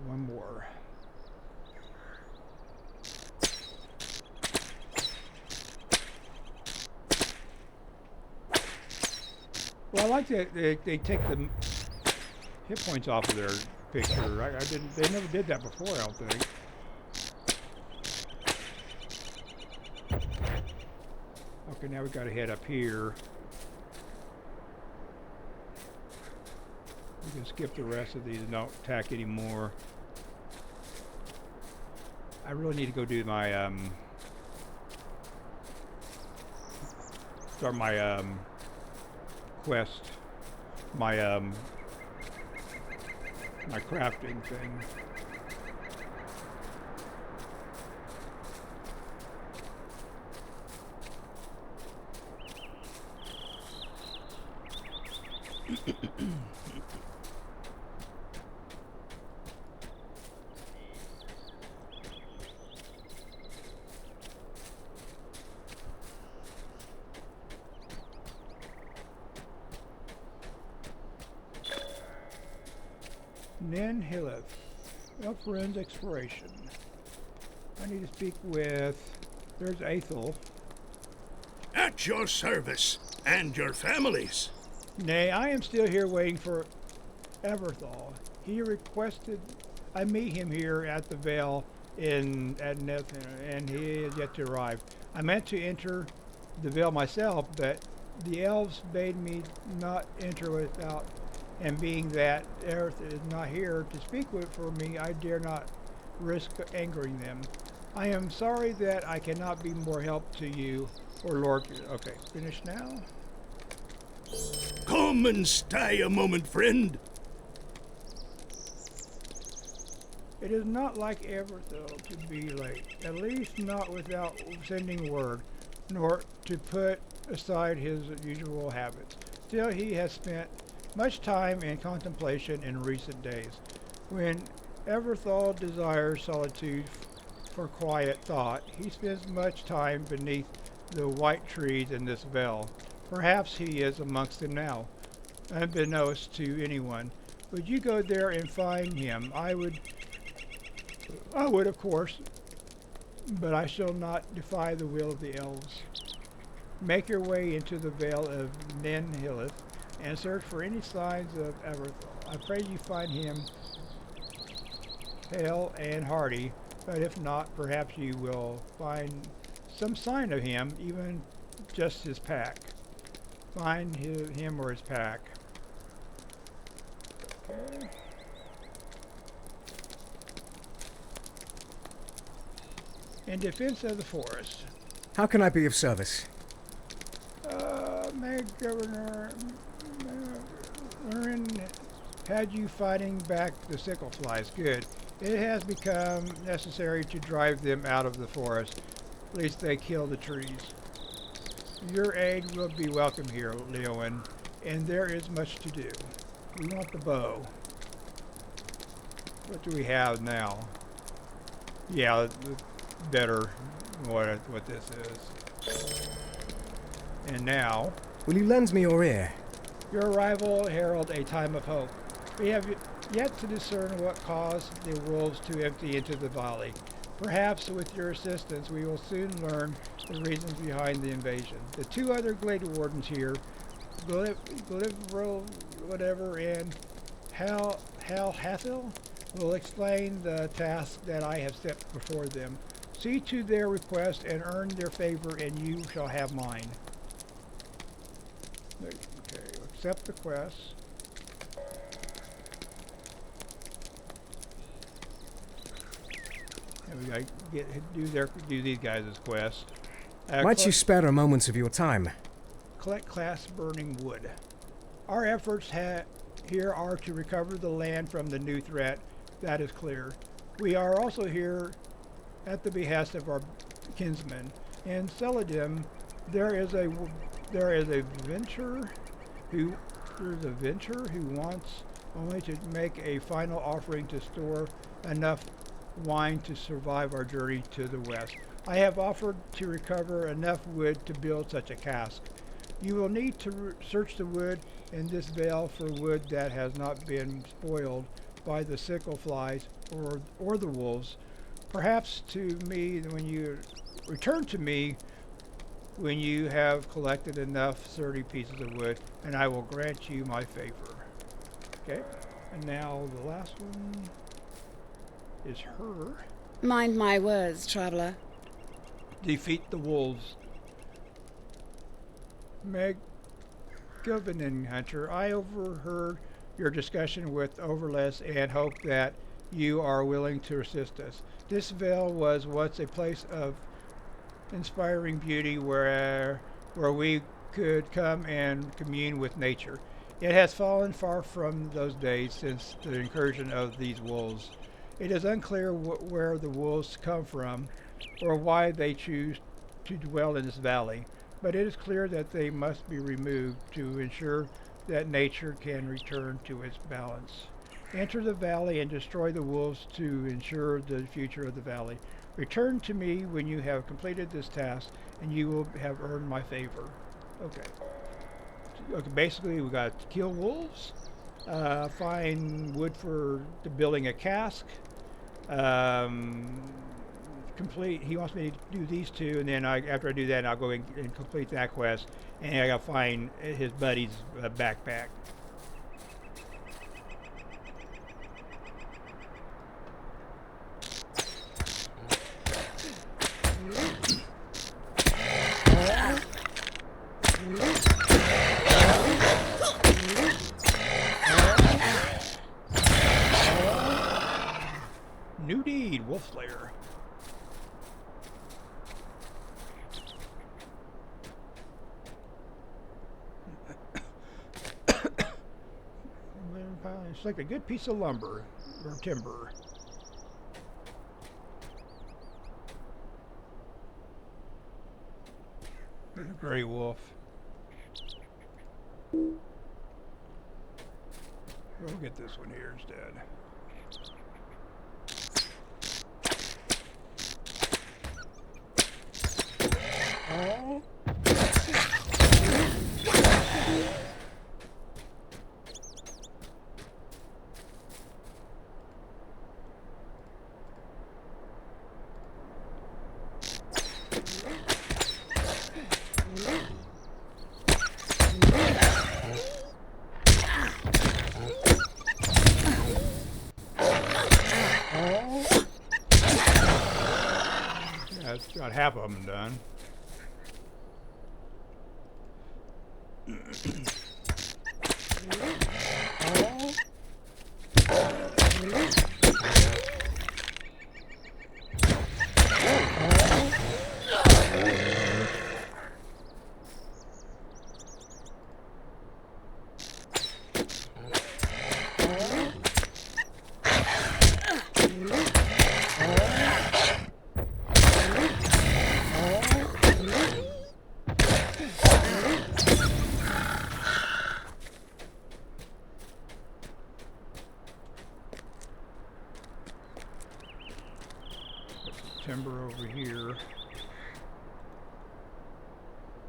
One more. Well, I like that they take the hit points off of their picture. They never did that before, I don't think. Okay, now we got to head up here. We can skip the rest of these and don't attack anymore. I really need to go do my start my quest, my crafting thing. Nen Hilleth, Elfren's Exploration. I need to speak with. There's Aethel. At your service, and your families. Nay, I am still here waiting for Everthal. He requested I meet him here at the Vale at Nether, and he is yet to arrive. I meant to enter the Vale myself, but the elves bade me not enter without. And being that Aerith is not here to speak with for me, I dare not risk angering them. I am sorry that I cannot be more help to you or Lord. Okay, finished now? Come and stay a moment, friend. It is not like Everthill to be late, at least not without sending word, nor to put aside his usual habits. Still, he has spent much time in contemplation in recent days. When Everthal desires solitude for quiet thought, he spends much time beneath the white trees in this vale. Perhaps he is amongst them now, unbeknownst to anyone. Would you go there and find him? I would, of course, but I shall not defy the will of the elves. Make your way into the Vale of Ninhillith and search for any signs of Everthal. I pray you find him hale and hearty, but if not, perhaps you will find some sign of him, even just his pack. Find him or his pack. Okay. In defense of the forest. How can I be of service? May Governor Urin had you fighting back the sickle flies. Good. It has become necessary to drive them out of the forest, lest they kill the trees. Your aid will be welcome here, Lleowyn, and there is much to do. We want the bow. What do we have now? Yeah, better what this is. And now, will you lend me your ear? Your arrival herald a time of hope. We have yet to discern what caused the wolves to empty into the valley. Perhaps with your assistance we will soon learn the reasons behind the invasion. The two other Glade Wardens here, Glivro, whatever, and Hal Hathil, will explain the task that I have set before them. See to their request and earn their favor, and you shall have mine. Okay, accept the quest. And we gotta do these guys' quest. Might you spare a moment of your time? Collect class burning wood. Our efforts here are to recover the land from the new threat. That is clear. We are also here at the behest of our kinsmen. In Celadim, there is a venture who wants only to make a final offering to store enough wine to survive our journey to the west. I have offered to recover enough wood to build such a cask. You will need to search the wood in this vale for wood that has not been spoiled by the sickle flies or the wolves. Perhaps to me when you return to me when you have collected enough sturdy pieces of wood, and I will grant you my favor. Okay, and now the last one is her. Mind my words, traveler. Defeat the wolves. Meg Gilvinin, Hunter, I overheard your discussion with Overless and hope that you are willing to assist us. This vale was once a place of inspiring beauty where we could come and commune with nature. It has fallen far from those days since the incursion of these wolves. It is unclear where the wolves come from or why they choose to dwell in this valley, but it is clear that they must be removed to ensure that nature can return to its balance. Enter the valley and destroy the wolves to ensure the future of the valley. Return to me when you have completed this task, and you will have earned my favor. Okay. Basically, we got to kill wolves, find wood for building a cask. Complete. He wants me to do these two, and then after I do that, I'll go and complete that quest, and I gotta find his buddy's backpack. New deed, Wolf Slayer. It's like a good piece of lumber or timber. The gray wolf. We'll get this one here instead. That's got half of them done. Timber over here.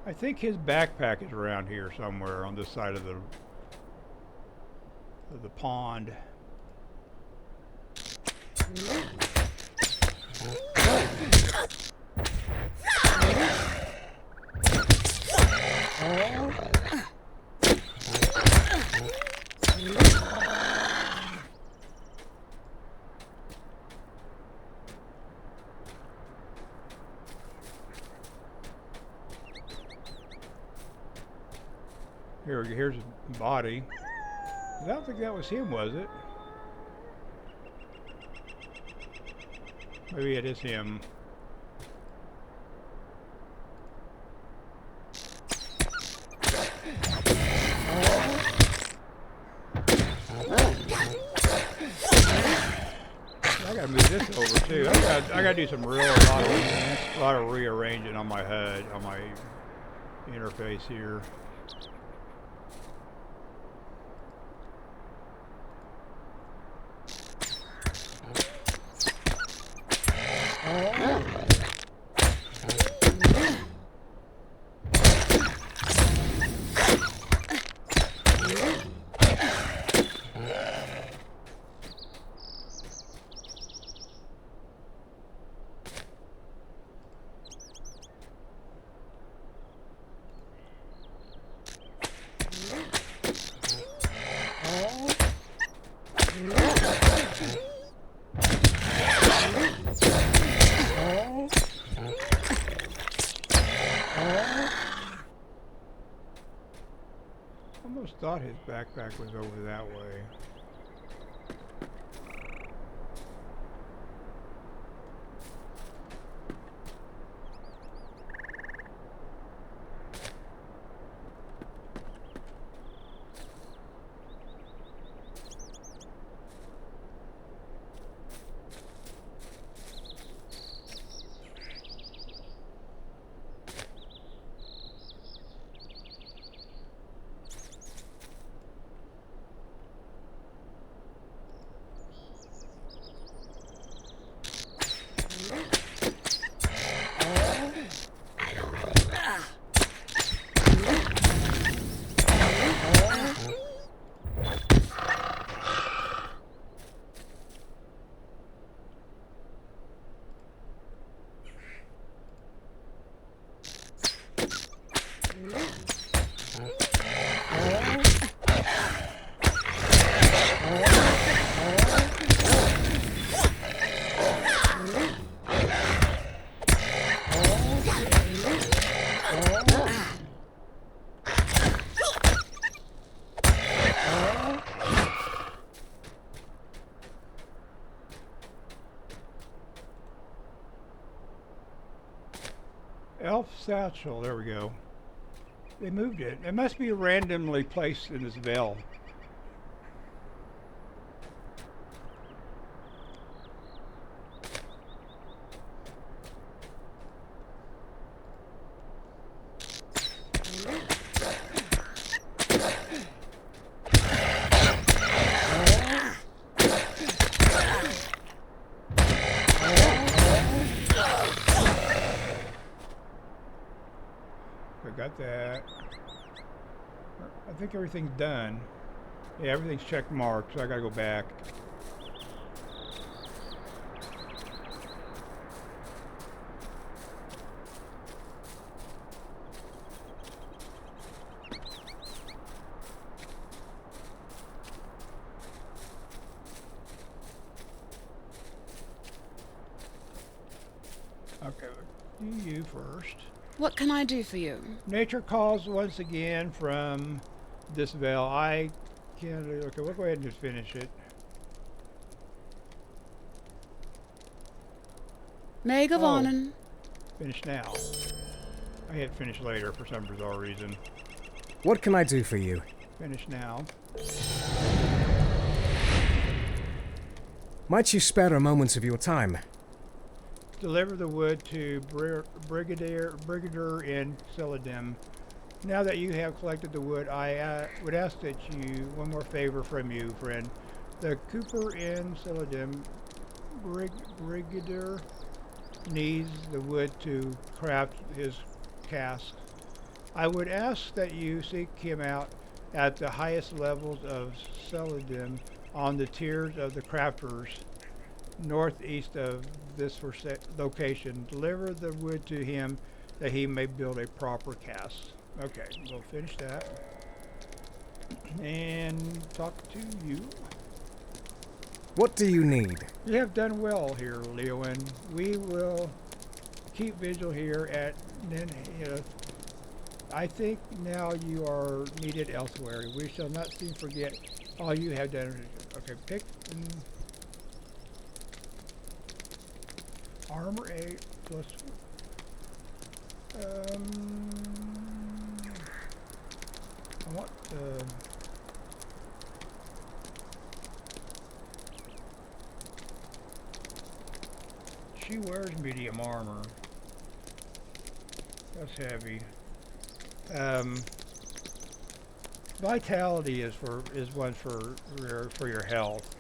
I think his backpack is around here somewhere on this side of the pond. Here's his body. I don't think that was him, was it? Maybe it is him. I gotta move this over too. I gotta do some a lot of rearranging on my HUD, on my interface here. Almost thought his backpack was over that way. Elf satchel, there we go. They moved it. It must be randomly placed in this veil. that. I think everything's done. Yeah, everything's check marked, so I gotta go back. Okay, do you first. What can I do for you? Nature calls once again from this veil. I can't. Okay, we'll go ahead and just finish it. Megavonen. Finish now. I hit finish later for some bizarre reason. What can I do for you? Finish now. Might you spare a moment of your time? Deliver the wood to Brigadier in Celadem. Now that you have collected the wood, I would ask that you, one more favor from you, friend. The Cooper in Celadem, Brigadier, needs the wood to craft his cask. I would ask that you seek him out at the highest levels of Celadem on the tiers of the crafters, northeast of this location. Deliver the wood to him that he may build a proper cask. Okay, we'll finish that. And talk to you. What do you need? You have done well here, Lleowyn. We will keep vigil here at Ninhith. I think now you are needed elsewhere. We shall not soon forget all you have done. Okay, pick armor 8 plus. I want she wears medium armor. That's heavy. Vitality is one for your health.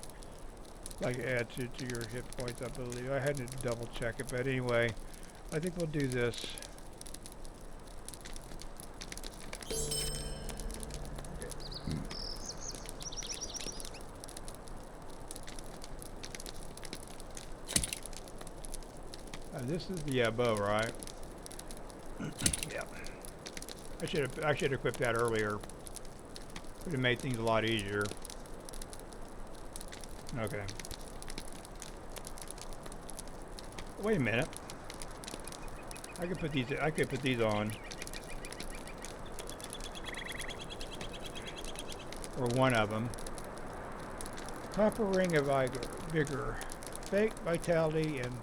Like add to your hit points, I believe. I had to double check it, but anyway, I think we'll do this. This is the bow, right? Yeah. I should have equipped that earlier. Would have made things a lot easier. Okay. Wait a minute. I could put these on. Or one of them. Copper ring of vigor, fake vitality, and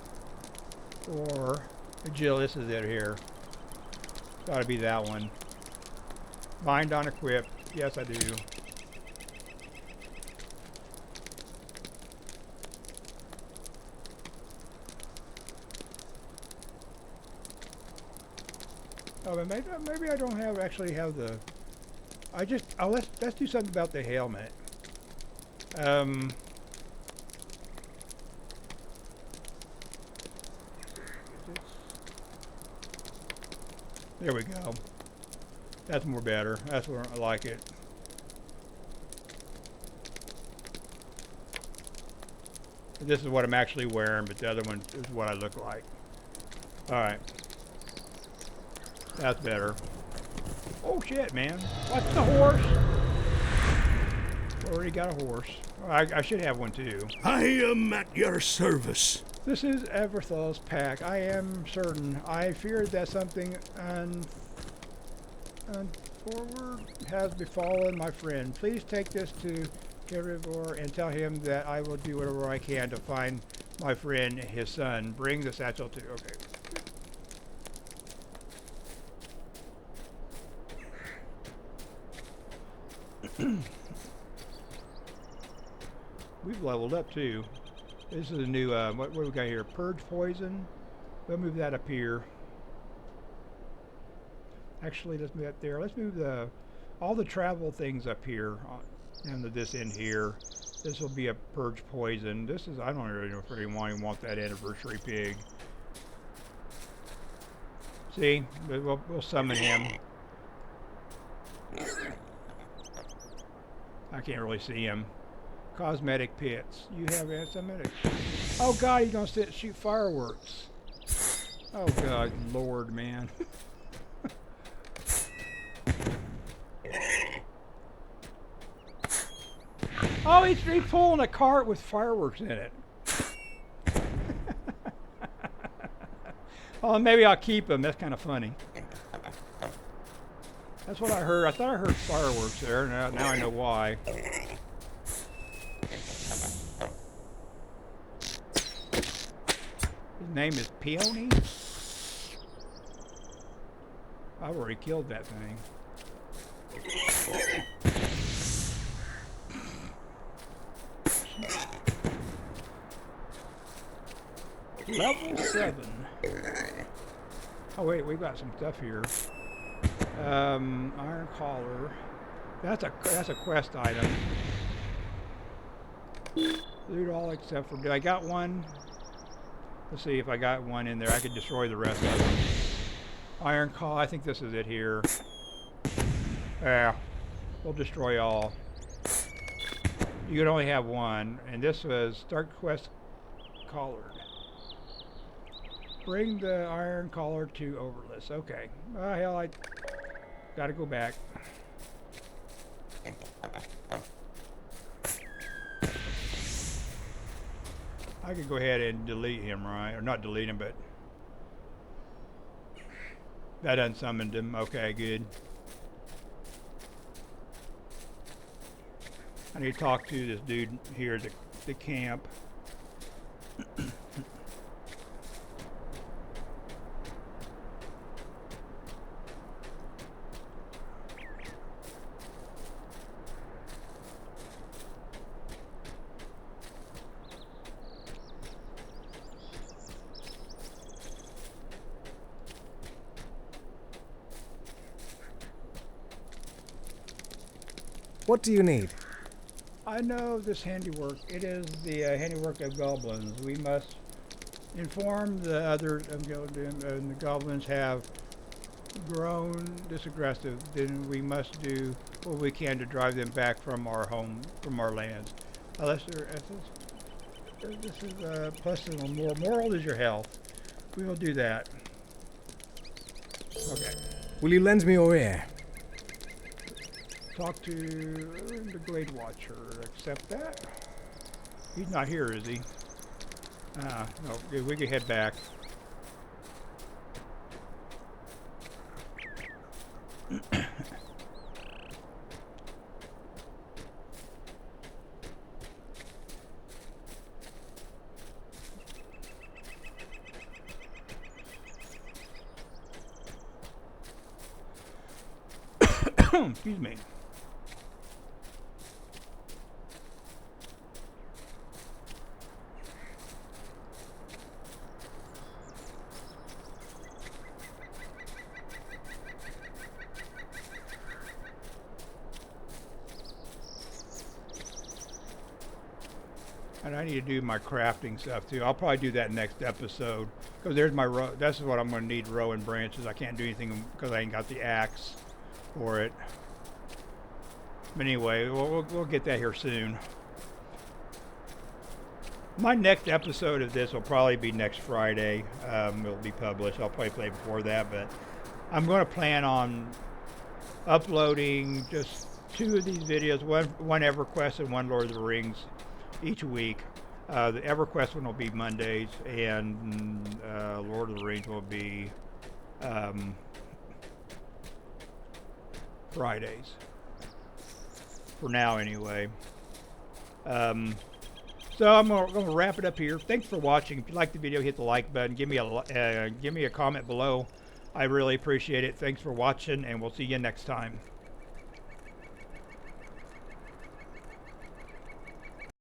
or agility. This is it here. Got to be that one. Bind on equip. Yes, I do. Oh, but maybe I don't actually have the. Let's do something about the helmet. There we go. That's more better. That's where I like it. This is what I'm actually wearing, but the other one is what I look like. Alright. That's better. Oh shit, man. What's the horse? Already got a horse. I should have one too. I am at your service. This is Everthal's pack. I am certain. I feared that something untoward has befallen my friend. Please take this to Kerivor and tell him that I will do whatever I can to find my friend, his son. Bring the satchel to. Okay. We've leveled up too. This is a new, what do we got here? Purge poison. We'll move that up here. Actually, let's move that there. Let's move all the travel things up here and this end here. This will be a purge poison. This is, I don't really know if anyone want that anniversary pig. See, we'll summon him. I can't really see him. Cosmetic pits. You have cosmetic. Oh God, he's gonna sit shoot fireworks. Oh God, Lord, man. Oh, he's pulling a cart with fireworks in it. Oh, maybe I'll keep him. That's kind of funny. That's what I heard. I thought I heard fireworks there. Now I know why. His name is Peony? I've already killed that thing. Level 7. Oh wait, we've got some stuff here. Iron collar. That's a quest item. Loot all except for. Did I got one? Let's see if I got one in there. I could destroy the rest of them. Iron collar. I think this is it here. Yeah, we'll destroy all. You can only have one, and this was start quest collared. Bring the iron collar to Overlist. Okay. Oh, hell, I gotta go back. I could go ahead and delete him, right? Or not delete him, but that unsummoned him. Okay, good. I need to talk to this dude here at the camp. What do you need? I know this handiwork. It is the handiwork of goblins. We must inform the others, and the goblins have grown this aggressive. Then we must do what we can to drive them back from our home, from our lands. Unless this is plus moral is your health. We will do that. Okay. Will you lend me your ear? Talk to the Glade Watcher. Accept that. He's not here, is he? No. We can head back. Excuse me. And I need to do my crafting stuff too. I'll probably do that next episode because there's my row. That's what I'm going to need: row and branches. I can't do anything because I ain't got the axe for it. But anyway, we'll get that here soon. My next episode of this will probably be next Friday. It'll be published. I'll probably play before that, but I'm going to plan on uploading just 2 of these videos: one EverQuest and one Lord of the Rings, each week. The EverQuest one will be Mondays, and Lord of the Rings will be Fridays. For now, anyway. So I'm going to wrap it up here. Thanks for watching. If you like the video, hit the like button. Give me a comment below. I really appreciate it. Thanks for watching, and we'll see you next time.